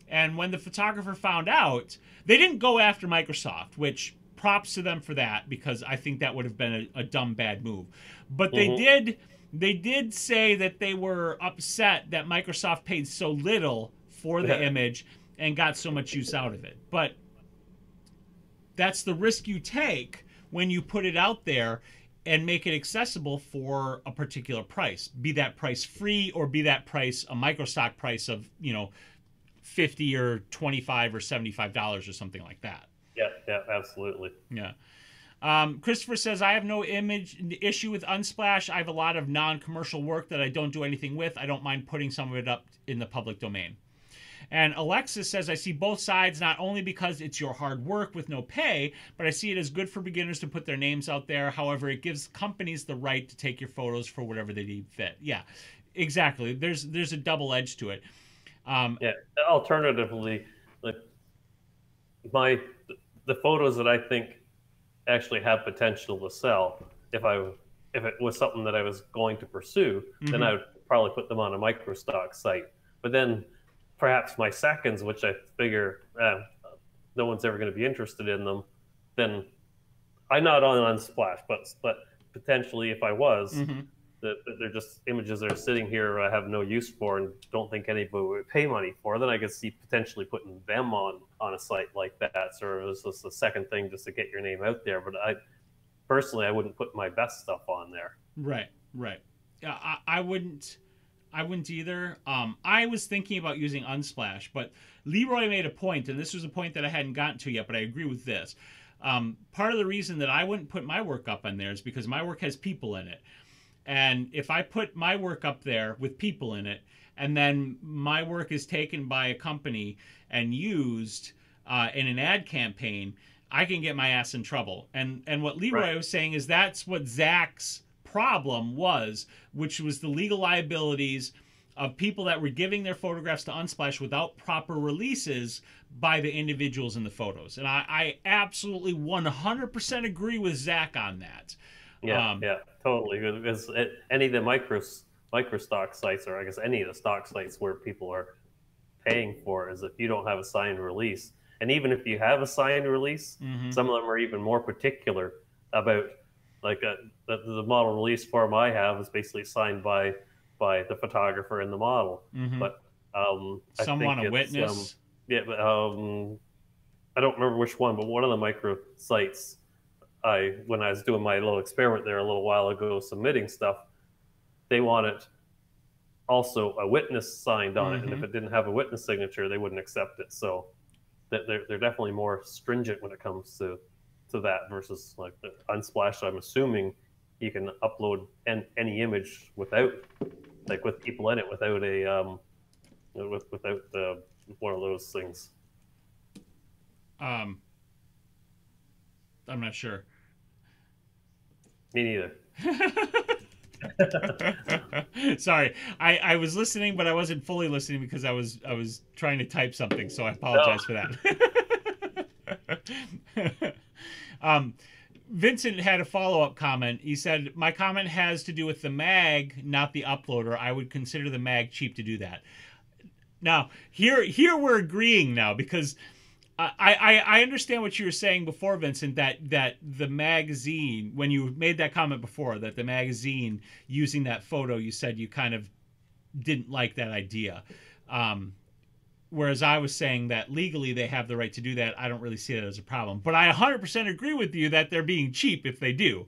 And when the photographer found out, they didn't go after Microsoft, which props to them for that, because I think that would have been a dumb, bad move. But they did say that they were upset that Microsoft paid so little for the image and got so much use out of it. But that's the risk you take when you put it out there and make it accessible for a particular price, be that price free or be that price a microstock price of, you know, $50 or $25 or $75 or something like that. Yeah, absolutely. Yeah. Christopher says, I have no issue with Unsplash. I have a lot of non-commercial work that I don't do anything with. I don't mind putting some of it up in the public domain. And Alexis says, I see both sides, not only because it's your hard work with no pay, but I see it as good for beginners to put their names out there. However, it gives companies the right to take your photos for whatever they need fit. Yeah, exactly. There's a double edge to it. Yeah. Alternatively, like the photos that I think actually have potential to sell, if it was something that I was going to pursue, then I would probably put them on a microstock site. But then perhaps my seconds, which I figure no one's ever going to be interested in them, then I'm not on Unsplash, but potentially if I was, Mm-hmm. they're just images that are sitting here I have no use for and don't think anybody would pay money for, then I could see potentially putting them on a site like that. So it's just a second thing just to get your name out there. But I wouldn't put my best stuff on there. Right, right. Yeah, I wouldn't. I wouldn't either. I was thinking about using Unsplash, but Leroy made a point, and this was a point that I hadn't gotten to yet, but I agree with this. Part of the reason that I wouldn't put my work up on there is because my work has people in it. And if I put my work up there with people in it, and then my work is taken by a company and used in an ad campaign, I can get my ass in trouble. And what Leroy was saying is that's what Zach's problem was, which was the legal liabilities of people that were giving their photographs to Unsplash without proper releases by the individuals in the photos. And I absolutely 100% agree with Zach on that. Yeah, totally. Because any of the micro stock sites, or I guess any of the stock sites where people are paying for it, is if you don't have a signed release. And even if you have a signed release, some of them are even more particular about, like the model release form I have is basically signed by the photographer and the model. But some want a witness. I don't remember which one, but one of the micro sites, when I was doing my little experiment there a little while ago, submitting stuff, they wanted also a witness signed on it, and if it didn't have a witness signature, they wouldn't accept it. So they're definitely more stringent when it comes to that versus like the Unsplash. I'm assuming you can upload any image without, like, with people in it, without a without one of those things. I'm not sure. Me neither. Sorry, I was listening, but I wasn't fully listening because I was trying to type something, so I apologize for that. Vincent had a follow-up comment. He said, my comment has to do with the mag, not the uploader. I would consider the mag cheap to do that. Now, here we're agreeing now, because I understand what you were saying before, Vincent, that the magazine, when you made that comment before, that the magazine using that photo, you said you kind of didn't like that idea. Whereas I was saying that legally they have the right to do that. I don't really see that as a problem. But I 100% agree with you that they're being cheap if they do.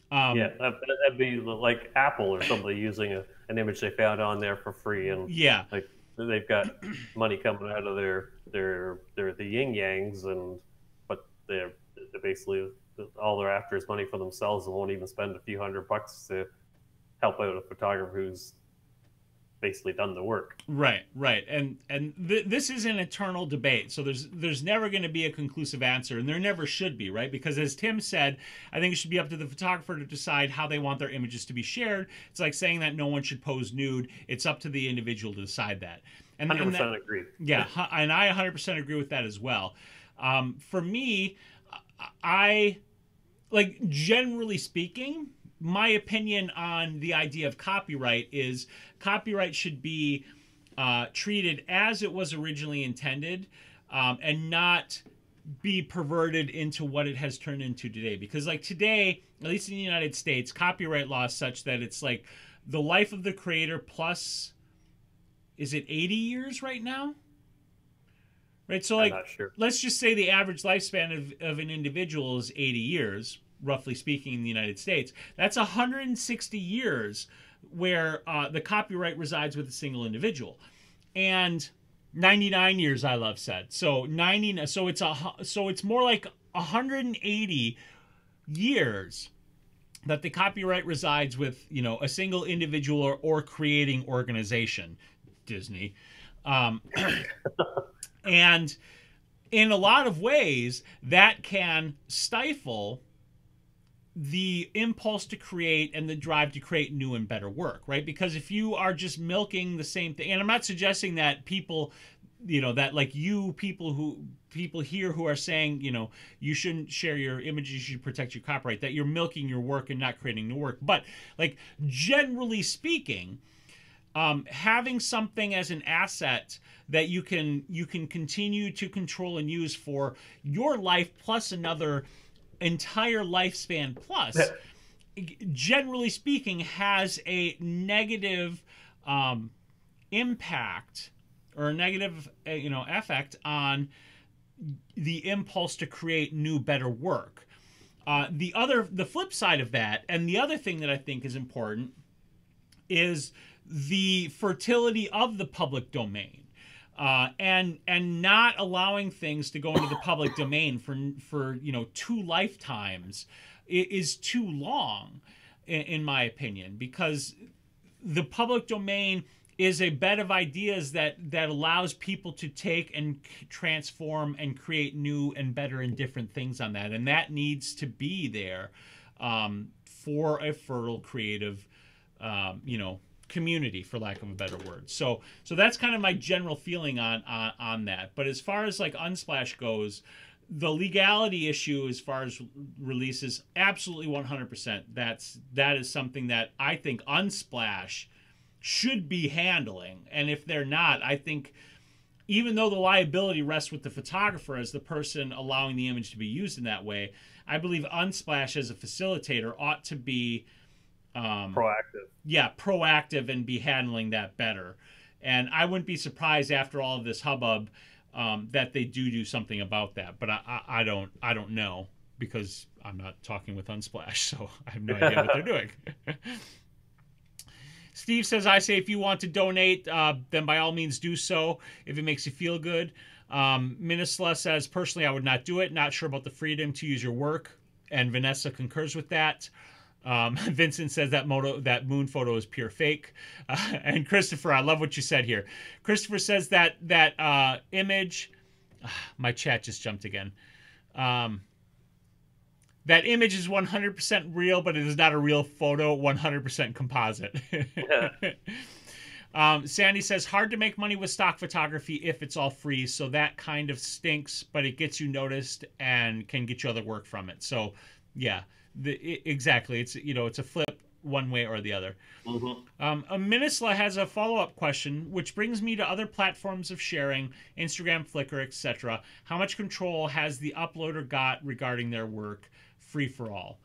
Yeah, that'd be like Apple or somebody using an image they found on there for free, and yeah, like they've got money coming out of the yin yangs, but they're basically, all they're after is money for themselves, and won't even spend a few $100 to help out a photographer who's basically done the work. Right. And this is an eternal debate. So there's never going to be a conclusive answer, and there never should be, right? Because as Tim said, I think it should be up to the photographer to decide how they want their images to be shared. It's like saying that no one should pose nude. It's up to the individual to decide that. And 100% agree. Yeah, and I 100% agree with that as well. For me, I, like, generally speaking, my opinion on the idea of copyright is copyright should be treated as it was originally intended, and not be perverted into what it has turned into today. Because, like, today, at least in the United States, copyright law is such that it's like the life of the creator plus, is it 80 years right now? Right, so, like, I'm not sure. Let's just say the average lifespan of an individual is 80 years, roughly speaking, in the United States. That's 160 years where the copyright resides with a single individual, and 99 years, I love said. So 90. So it's more like 180 years that the copyright resides with, a single individual or creating organization, Disney, and in a lot of ways that can stifle the impulse to create and the drive to create new and better work, right? Because if you are just milking the same thing, and I'm not suggesting that people, that like people here who are saying, you shouldn't share your images, you should protect your copyright, that you're milking your work and not creating new work. But, like, generally speaking, having something as an asset that you can continue to control and use for your life plus another entire lifespan plus, generally speaking, has a negative impact or a negative effect on the impulse to create new, better work. The flip side of that, and the other thing that I think is important, is the fertility of the public domain, and not allowing things to go into the public domain for 2 lifetimes is too long, in my opinion, because the public domain is a bed of ideas that allows people to take and transform and create new and better and different things on that, and that needs to be there for a fertile, creative, community, for lack of a better word. So that's kind of my general feeling on that. But as far as like Unsplash goes, the legality issue as far as releases, absolutely 100%. That is something that I think Unsplash should be handling. And if they're not, I think even though the liability rests with the photographer as the person allowing the image to be used in that way, I believe Unsplash as a facilitator ought to be proactive. Yeah, proactive and be handling that better. And I wouldn't be surprised after all of this hubbub that they do something about that. But I don't know, because I'm not talking with Unsplash, so I have no idea what they're doing. Steve says, I say if you want to donate, then by all means do so if it makes you feel good. Minisla says, personally, I would not do it. Not sure about the freedom to use your work. And Vanessa concurs with that. Vincent says that moon photo is pure fake. And Christopher, I love what you said here. Christopher says that image, my chat just jumped again. That image is 100% real, but it is not a real photo, 100% composite. Sandy says, hard to make money with stock photography if it's all free, so that kind of stinks, but it gets you noticed and can get you other work from it. So, yeah, exactly. It's it's a flip one way or the other. Mm-hmm. Minisla has a follow-up question, which brings me to other platforms of sharing, Instagram, Flickr, etc. How much control has the uploader got regarding their work? Free for all.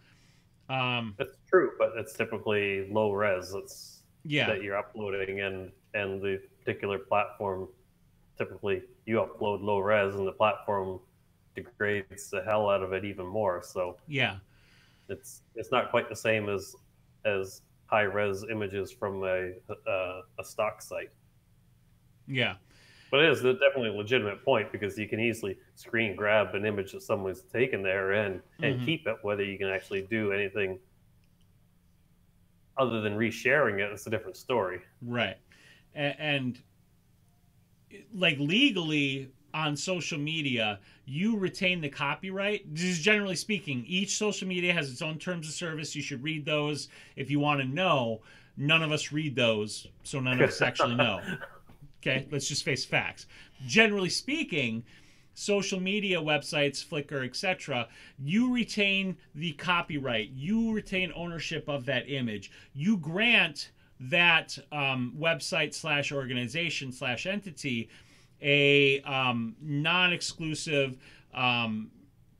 It's true, but it's typically low res. It's yeah. that you're uploading, and the particular platform, typically you upload low res and the platform degrades the hell out of it even more. So yeah, it's not quite the same as high res images from a stock site. Yeah. But it is definitely a legitimate point, because you can easily screen grab an image that someone's taken there and mm-hmm. keep it. Whether you can actually do anything other than resharing it, it's a different story. Right. And like legally on social media, you retain the copyright. Just generally speaking, each social media has its own terms of service. You should read those if you want to know. None of us read those, so none of us actually know. Okay, let's just face facts. Generally speaking, social media websites, Flickr, etc., you retain the copyright. You retain ownership of that image. You grant that website / organization / entity a non-exclusive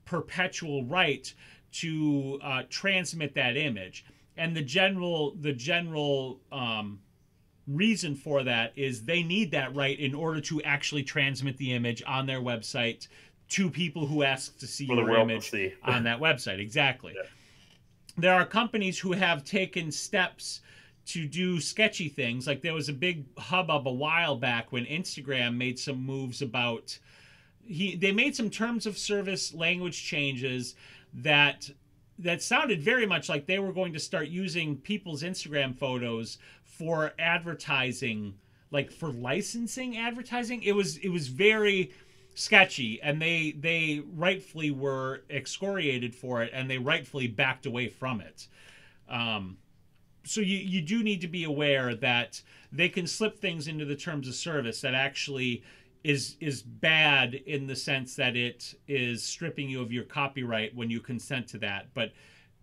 perpetual right to transmit that image. And the general reason for that is they need that right in order to actually transmit the image on their website to people who ask to see your image on that website. Exactly. Yeah. There are companies who have taken steps to do sketchy things. Like there was a big hubbub a while back when Instagram made some moves about they made some terms of service language changes that sounded very much like they were going to start using people's Instagram photos for advertising, like for licensing advertising. It was very sketchy, and they rightfully were excoriated for it, and they rightfully backed away from it. So you do need to be aware that they can slip things into the terms of service that actually is bad, in the sense that it is stripping you of your copyright when you consent to that. But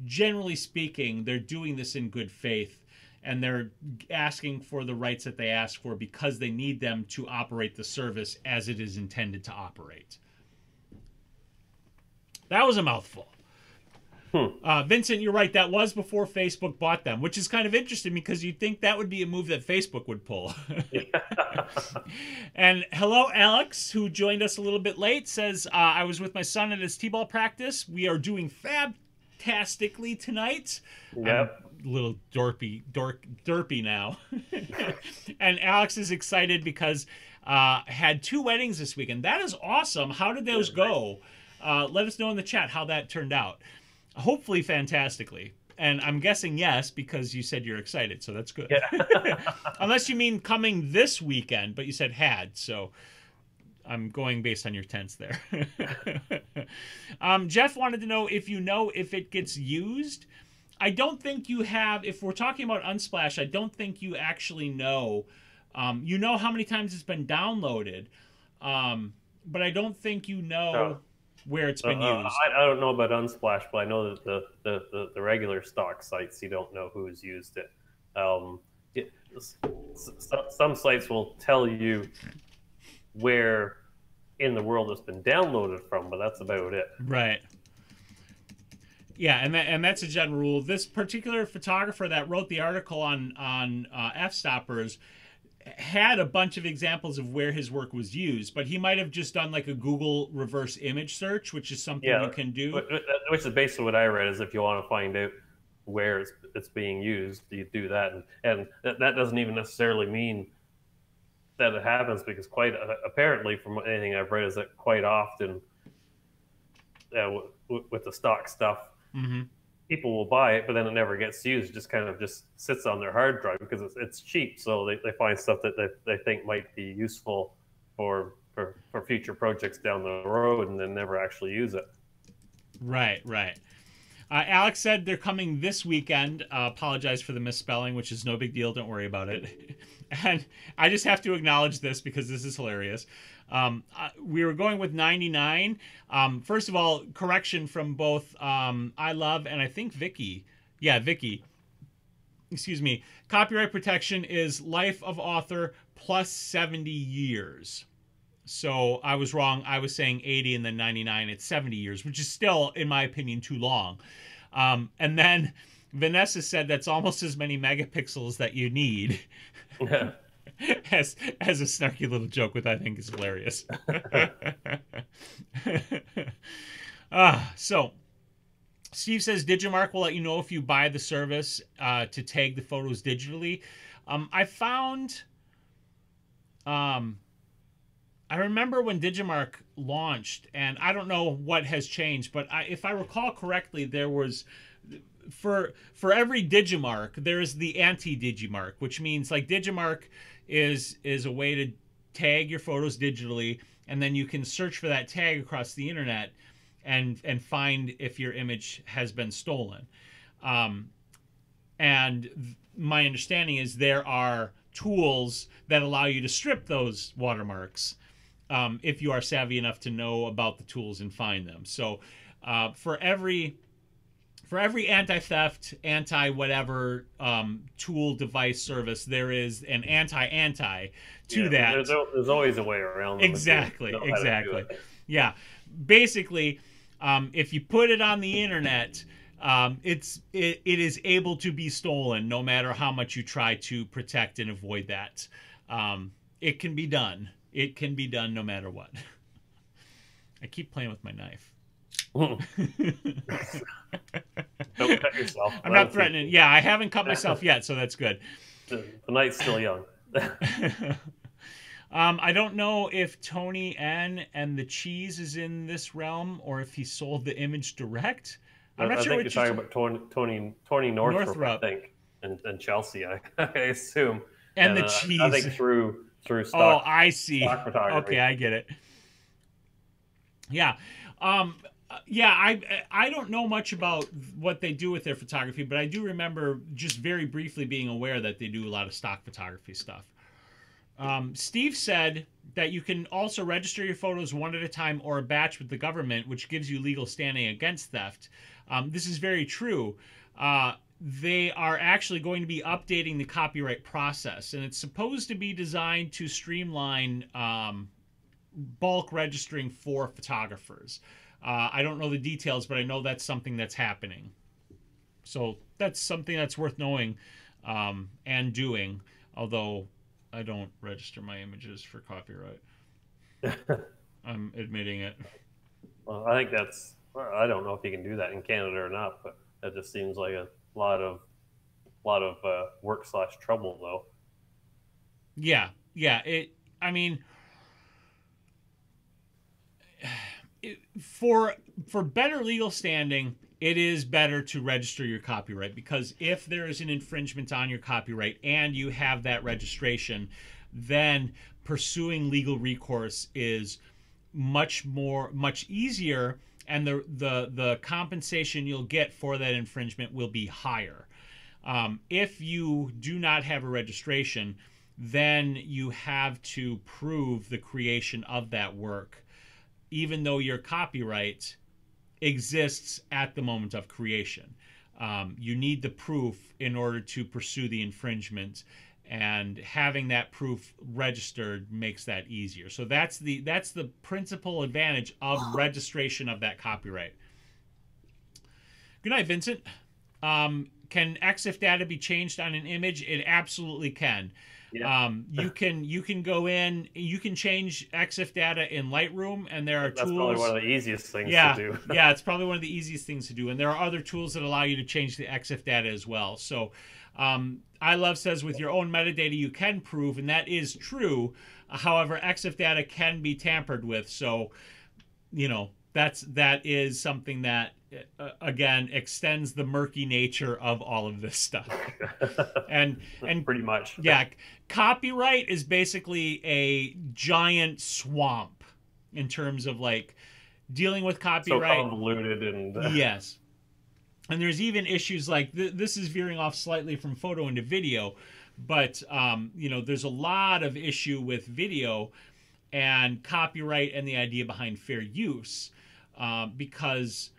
generally speaking, they're doing this in good faith. and they're asking for the rights that they ask for because they need them to operate the service as it is intended to operate. That was a mouthful. Vincent, you're right. That was before Facebook bought them, which is kind of interesting because you'd think that would be a move that Facebook would pull. And hello, Alex, who joined us a little bit late, says, I was with my son at his t-ball practice. We are doing fantastically tonight. Yep. I'm a little derpy now. And Alex is excited because had 2 weddings this weekend. That is awesome. How did those go? Let us know in the chat how that turned out. Hopefully fantastically. And I'm guessing yes, because you said you're excited, so that's good. Yeah. Unless you mean coming this weekend, but you said had, so I'm going based on your tense there. Jeff wanted to know if it gets used. I don't think you have, if we're talking about Unsplash, I don't think you actually know. You know how many times it's been downloaded, but I don't think you know where it's been used. I don't know about Unsplash, but I know that the regular stock sites, you don't know who's used it. Some sites will tell you where in the world it's been downloaded from, but that's about it. Right. Yeah, and that's a general rule. This particular photographer that wrote the article on f-stoppers had a bunch of examples of where his work was used, but he might have just done like a Google reverse image search, which is something you can do. Which is basically what I read, is if you want to find out where it's being used, you do that. And that doesn't even necessarily mean that it happens, because quite apparently, from anything I've read, is that quite often with the stock stuff, people will buy it, but then it never gets used. It just kind of just sits on their hard drive because it's cheap. So they find stuff that they think might be useful for future projects down the road, and then never actually use it. Right. Alex said they're coming this weekend. Apologize for the misspelling, which is no big deal. Don't worry about it. And I just have to acknowledge this because this is hilarious. We were going with 99. First of all, correction from both I Love and I think Vicky. Yeah, Vicky. Excuse me. Copyright protection is life of author plus 70 years. So I was wrong. I was saying 80 and then 99. It's 70 years, which is still, in my opinion, too long. And then Vanessa said that's almost as many megapixels that you need. Yeah. as a snarky little joke, which I think is hilarious. So Steve says Digimark will let you know if you buy the service to tag the photos digitally. I found I remember when Digimark launched, and I don't know what has changed, but if I recall correctly, there was for every Digimark, there is the anti-Digimark, which means like Digimark is a way to tag your photos digitally, and then you can search for that tag across the internet and find if your image has been stolen. And my understanding is there are tools that allow you to strip those watermarks if you are savvy enough to know about the tools and find them. So for every anti-theft, anti-whatever tool device service, there is an anti to that. There's always a way around them. Exactly. Yeah. Basically, if you put it on the internet, it is able to be stolen no matter how much you try to protect and avoid that. It can be done. It can be done no matter what. I keep playing with my knife. Don't cut yourself. I'm not threatening. Yeah, I haven't cut myself yet, so that's good. The night's still young. I don't know if Tony N and the cheese is in this realm or if he sold the image direct. I'm not sure. I think you're talking about Tony Northrup, I think, and Chelsea, I assume. And the cheese. I think through stock. Oh, I see. Stock photography. Okay, I get it. Yeah. I don't know much about what they do with their photography, but I do remember just very briefly being aware that they do a lot of stock photography stuff. Steve said that you can also register your photos one at a time or a batch with the government, which gives you legal standing against theft. This is very true. they are actually going to be updating the copyright process, and it's supposed to be designed to streamline bulk registering for photographers. I don't know the details, but I know that's something that's happening. So that's something that's worth knowing and doing, although I don't register my images for copyright. I'm admitting it. Well, I think that's, I don't know if you can do that in Canada or not, but that just seems like a lot of work / trouble, though. Yeah, yeah. I mean, for better legal standing, it is better to register your copyright, because if there is an infringement on your copyright and you have that registration, then pursuing legal recourse is much easier, and the compensation you'll get for that infringement will be higher. If you do not have a registration, then you have to prove the creation of that work, even though your copyright exists at the moment of creation. You need the proof in order to pursue the infringement, and having that proof registered makes that easier. So that's the principal advantage of registration of that copyright. Good night, Vincent. Can EXIF data be changed on an image? It absolutely can. Yeah. You can go in, you can change EXIF data in Lightroom, and there are That's tools. probably one of the easiest things Yeah, to do. yeah, it's probably one of the easiest things to do, and there are other tools that allow you to change the EXIF data as well. So, I Love says with your own metadata you can prove, and that is true. However, EXIF data can be tampered with, so you know that is something that again extends the murky nature of all of this stuff. and pretty much. Yeah, copyright is basically a giant swamp in terms of like dealing with copyright. So convoluted and yes. And there's even issues like this is veering off slightly from photo into video, but you know, there's a lot of issue with video and copyright and the idea behind fair use, because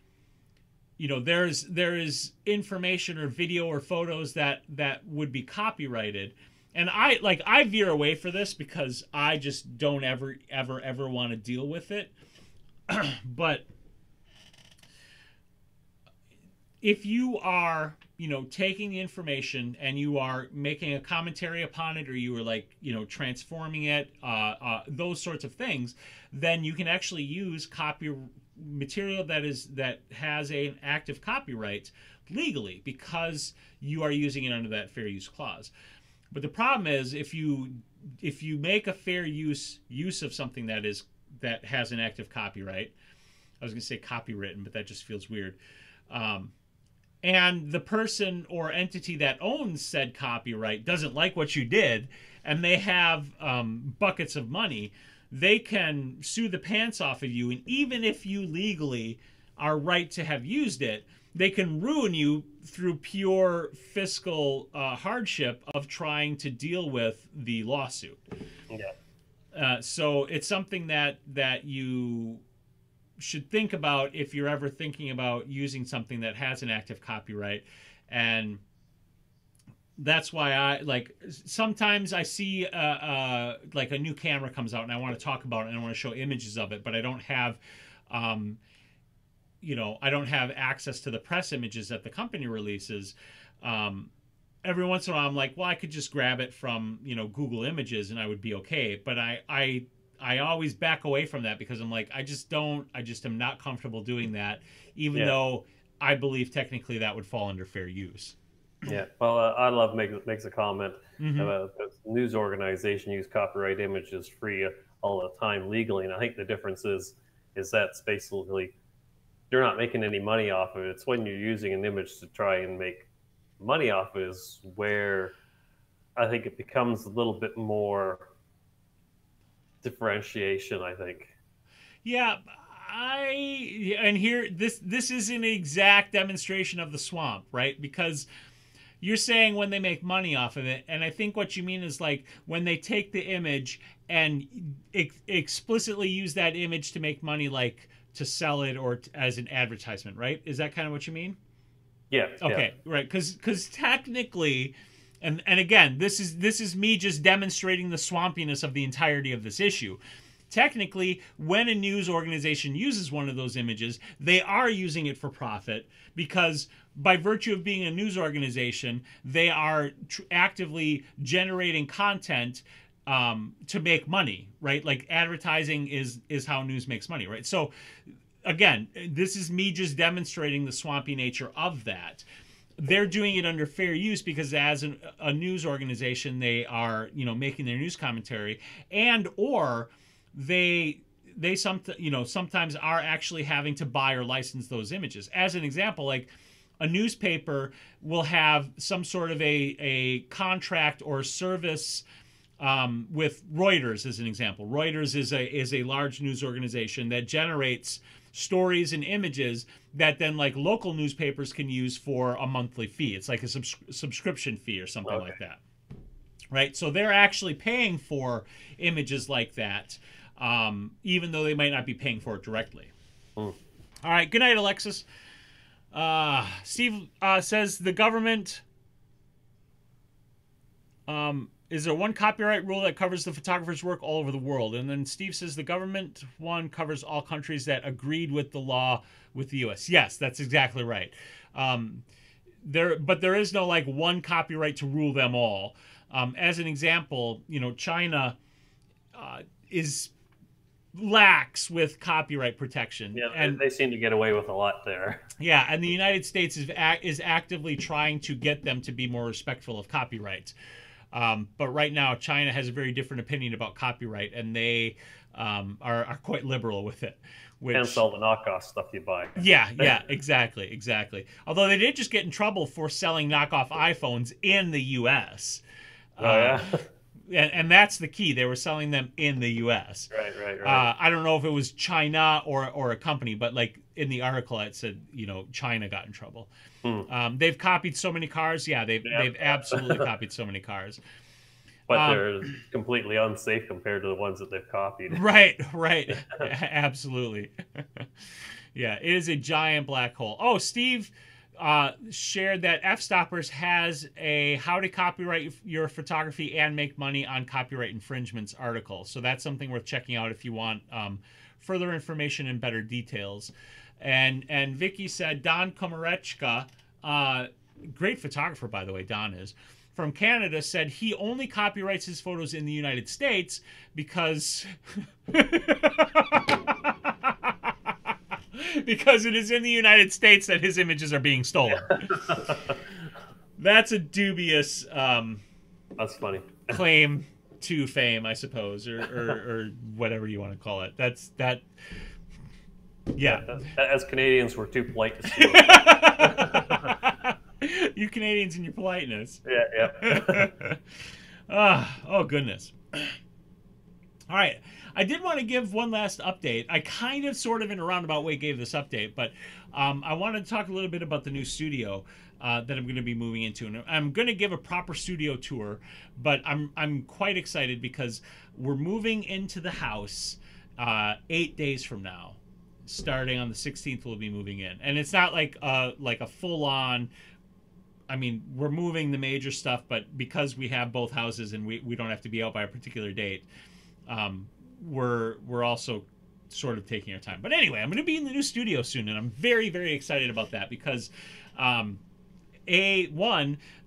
you know there is information or video or photos that would be copyrighted, and I veer away for this because I just don't ever want to deal with it. But if you are, you know, taking the information and you are making a commentary upon it, or you are like, you know, transforming it, those sorts of things, then you can actually use material that has an active copyright legally, because you are using it under that fair use clause. But the problem is if you make a fair use of something that has an active copyright, I was going to say copywritten, but that just feels weird. And the person or entity that owns said copyright doesn't like what you did, and they have buckets of money, they can sue the pants off of you. And even if you legally are right to have used it, they can ruin you through pure fiscal hardship of trying to deal with the lawsuit. Yeah. So it's something that you should think about if you're ever thinking about using something that has an active copyright. And that's why I like, sometimes I see like a new camera comes out and I want to talk about it and I want to show images of it, but I don't have you know, I don't have access to the press images that the company releases. Every once in a while I'm like, well, I could just grab it from, you know, Google Images and I would be okay. But I always back away from that because I'm like, I just am not comfortable doing that, even though I believe technically that would fall under fair use. Yeah, well, I Love makes a comment. A news organization use copyright images free all the time legally, and I think the difference is that's basically you're not making any money off of it. It's when you're using an image to try and make money off it is where I think it becomes a little bit more differentiation, I think. Yeah, and here this is an exact demonstration of the swamp, right? Because you're saying when they make money off of it, and I think what you mean is like when they take the image and explicitly use that image to make money, like to sell it or as an advertisement, right? Is that kind of what you mean? Yeah. Okay, right. Because technically, and again, this is me just demonstrating the swampiness of the entirety of this issue. Technically, when a news organization uses one of those images, they are using it for profit because by virtue of being a news organization, they are actively generating content to make money, right? Like advertising is how news makes money, right? So again, this is me just demonstrating the swampy nature of that. They're doing it under fair use because as a news organization, they are, making their news commentary, and or they sometimes are actually having to buy or license those images. As an example, like a newspaper will have some sort of a contract or service with Reuters, as an example. Reuters is a large news organization that generates stories and images that then like local newspapers can use for a monthly fee. It's like a subscription fee or something like that, right? So they're actually paying for images like that, even though they might not be paying for it directly. All right, good night, Alexis. Steve says the government is there one copyright rule that covers the photographer's work all over the world? And then Steve says the government one covers all countries that agreed with the law with the U.S. Yes, that's exactly right. But there is no like one copyright to rule them all. As an example, China is lax with copyright protection. Yeah, and they seem to get away with a lot there. Yeah, and the United States is actively trying to get them to be more respectful of copyright. But right now, China has a very different opinion about copyright, and they are quite liberal with it. And sell the knockoff stuff you buy. Yeah, exactly. Although they did just get in trouble for selling knockoff iPhones in the U.S. Oh, yeah? And that's the key. They were selling them in the U.S. Right. I don't know if it was China or a company, but like in the article it said, China got in trouble. They've copied so many cars. Yeah, they've absolutely copied so many cars. But they're completely unsafe compared to the ones that they've copied. Right. Absolutely. Yeah, it is a giant black hole. Oh, Steve shared that F-Stoppers has a how to copyright your photography and make money on copyright infringements article. So that's something worth checking out if you want further information and better details. And Vicky said Don Komarechka, great photographer, by the way, Don is, from Canada, said he only copyrights his photos in the United States because because it is in the United States that his images are being stolen. That's a dubious that's funny claim to fame, I suppose, or whatever you want to call it. Yeah. As Canadians, we're too polite to steal. You Canadians and your politeness. Yeah. Oh, goodness. All right. I did want to give one last update. I kind of, sort of, in a roundabout way gave this update, but I wanted to talk a little bit about the new studio that I'm going to be moving into. And I'm going to give a proper studio tour, but I'm quite excited because we're moving into the house 8 days from now. Starting on the 16th, we'll be moving in. And it's not like a full-on... I mean, we're moving the major stuff, but because we have both houses and we don't have to be out by a particular date, we're also sort of taking our time. But anyway, I'm going to be in the new studio soon, and I'm very, very excited about that because, the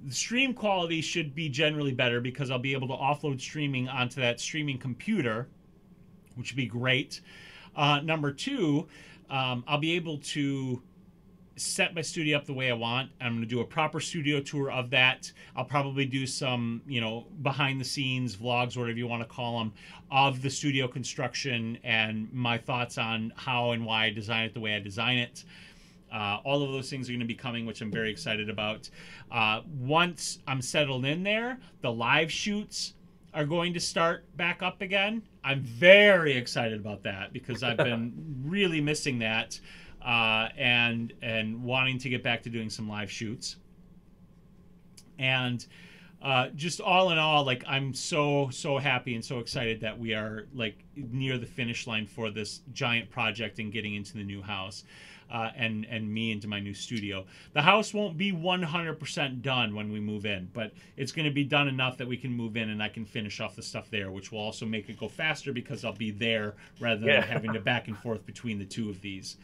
stream quality should be generally better because I'll be able to offload streaming onto that streaming computer, which would be great. Number two, I'll be able to set my studio up the way I want. I'm going to do a proper studio tour of that. I'll probably do some, behind the scenes vlogs, whatever you want to call them, of the studio construction and my thoughts on how and why I design it the way I design it. All of those things are going to be coming, which I'm very excited about. Once I'm settled in there, the live shoots are going to start back up again. I'm very excited about that because I've been really missing that. And wanting to get back to doing some live shoots. And just all in all, like, I'm so happy and so excited that we are like near the finish line for this giant project and getting into the new house. and me into my new studio. The house won't be 100% done when we move in, but it's going to be done enough that we can move in and I can finish off the stuff there, which will also make it go faster because I'll be there rather than having to back and forth between the two of these.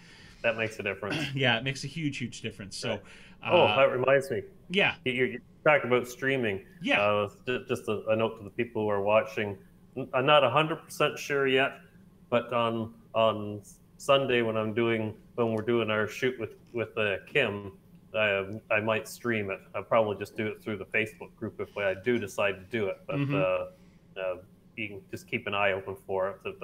That makes a difference. Yeah, it makes a huge difference. So, that reminds me. Yeah. You talked about streaming. Yeah. Just a note to the people who are watching. I'm not 100% sure yet, but on Sunday when we're doing our shoot with Kim, I might stream it. I'll probably just do it through the Facebook group if I do decide to do it. But you can just keep an eye open for it.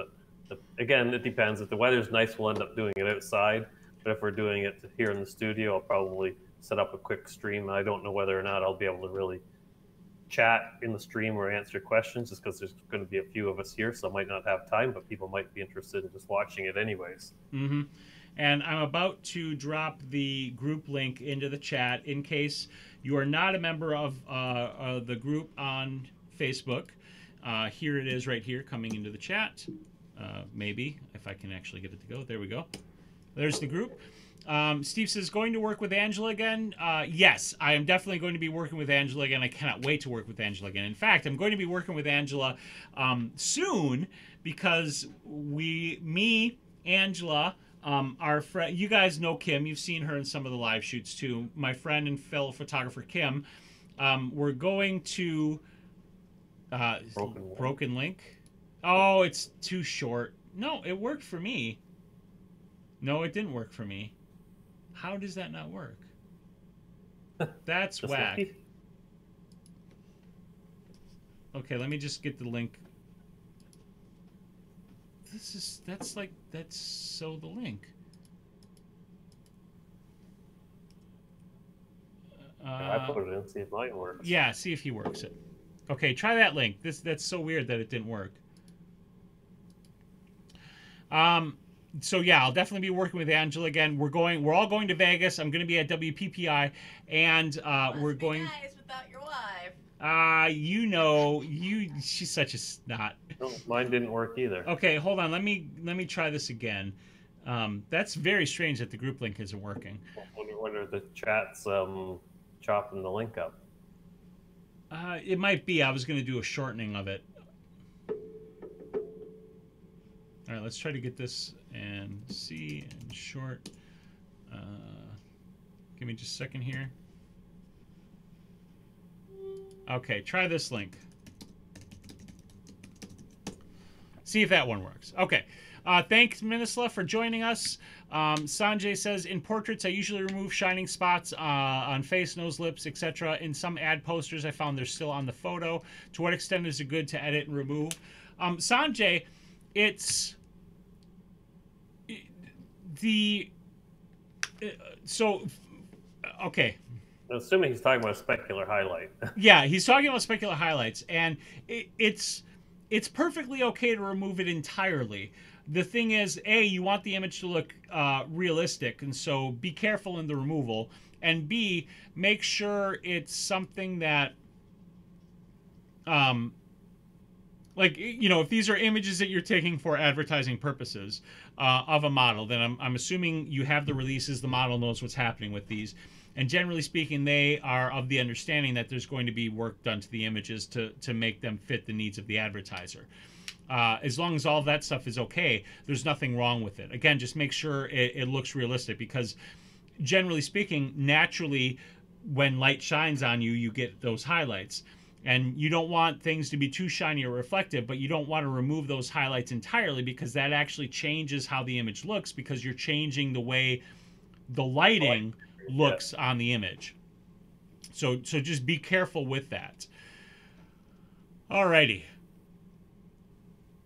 Again, it depends. If the weather's nice, we'll end up doing it outside. But if we're doing it here in the studio, I'll probably set up a quick stream. I don't know whether or not I'll be able to really chat in the stream or answer questions, just because there's going to be a few of us here, so I might not have time, but people might be interested in just watching it anyways. And I'm about to drop the group link into the chat in case you are not a member of the group on Facebook. Here it is right here coming into the chat. Maybe, if I can actually get it to go. There we go. There's the group. Steve says, going to work with Angela again? Yes, I am definitely going to be working with Angela again. I cannot wait to work with Angela again. In fact, I'm going to be working with Angela soon because Angela, our friend, you guys know Kim. You've seen her in some of the live shoots too. My friend and fellow photographer Kim. We're going to Broken Link. Oh, it's too short. No, it worked for me. No, it didn't work for me. How does that not work? That's whack. Lucky. Okay, let me just get the link. That's so the link. I put it in, see if mine works. Yeah, see if he works it. Okay, try that link. That's so weird that it didn't work. So yeah, I'll definitely be working with Angela again. We're all going to Vegas. I'm going to be at WPPI, and we're going. Nice without your wife. She's such a snot. No, mine didn't work either. Okay, hold on. Let me try this again. That's very strange that the group link isn't working. Wonder the chat's chopping the link up. It might be. I was going to do a shortening of it. All right, let's try to get this and see and short. Give me just a second here. Okay, try this link. See if that one works. Okay. Thanks, Minisla, for joining us. Sanjay says, in portraits, I usually remove shining spots on face, nose, lips, etc. In some ad posters, I found they're still on the photo. To what extent is it good to edit and remove? Sanjay, it's okay. I'm assuming he's talking about a specular highlight. Yeah, he's talking about specular highlights, and it's perfectly okay to remove it entirely. The thing is, A, you want the image to look realistic, and so be careful in the removal. And B, make sure it's something that, if these are images that you're taking for advertising purposes of a model, then I'm assuming you have the releases, the model knows what's happening with these. And generally speaking, they are of the understanding that there's going to be work done to the images to make them fit the needs of the advertiser. As long as all that stuff is okay, there's nothing wrong with it. Again, just make sure it looks realistic, because generally speaking, naturally, when light shines on you, you get those highlights. And you don't want things to be too shiny or reflective, but you don't want to remove those highlights entirely, because that actually changes how the image looks, because you're changing the way the lighting looks on the image. So just be careful with that. Alrighty.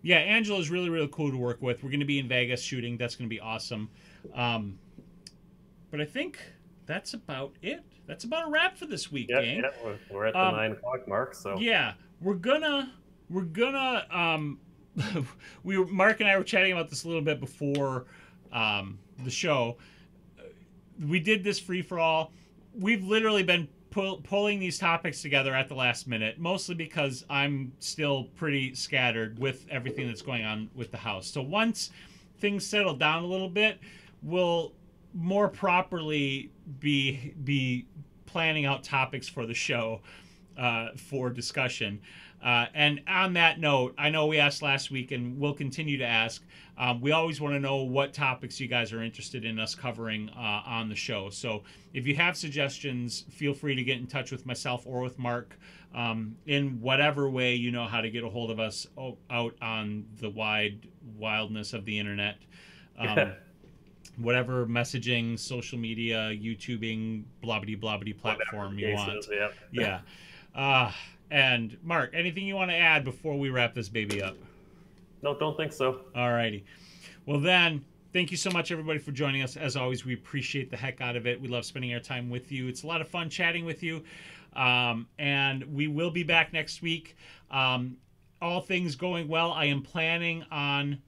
Yeah, Angela's really, really cool to work with. We're going to be in Vegas shooting. That's going to be awesome. But I think that's about it. That's about a wrap for this week, gang. Yeah, we're at the 9 o'clock mark, so. Yeah, Mark and I were chatting about this a little bit before the show. We did this free-for-all. We've literally been pulling these topics together at the last minute, mostly because I'm still pretty scattered with everything that's going on with the house. So once things settle down a little bit, we'll more properly be planning out topics for the show for discussion. And on that note, I know we asked last week and we'll continue to ask. We always want to know what topics you guys are interested in us covering on the show. So if you have suggestions, feel free to get in touch with myself or with Mark in whatever way you know how to get a hold of us out on the wildness of the internet. Whatever messaging, social media, YouTubing, blobbity platform you want. Yeah. And Mark, anything you want to add before we wrap this baby up? No, don't think so. All righty. Well then, thank you so much everybody for joining us. As always, we appreciate the heck out of it. We love spending our time with you. It's a lot of fun chatting with you. And we will be back next week. All things going well, I am planning on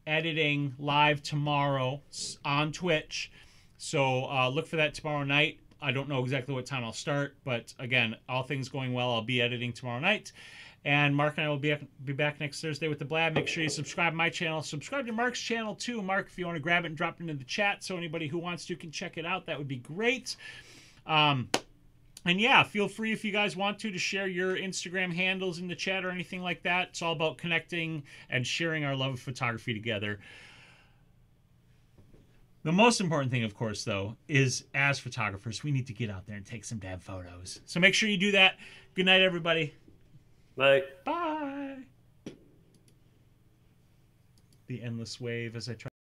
editing live tomorrow on Twitch. So look for that tomorrow night. I don't know exactly what time I'll start, but again, all things going well, I'll be editing tomorrow night. And Mark and I will be back next Thursday with the Blab. Make sure you subscribe to my channel. Subscribe to Mark's channel too. Mark, if you want to grab it and drop it into the chat so anybody who wants to can check it out, that would be great. And yeah, feel free if you guys want to share your Instagram handles in the chat or anything like that. It's all about connecting and sharing our love of photography together. The most important thing, of course, though, is as photographers, we need to get out there and take some damn photos. So make sure you do that. Good night, everybody. Night. Bye. The endless wave as I try.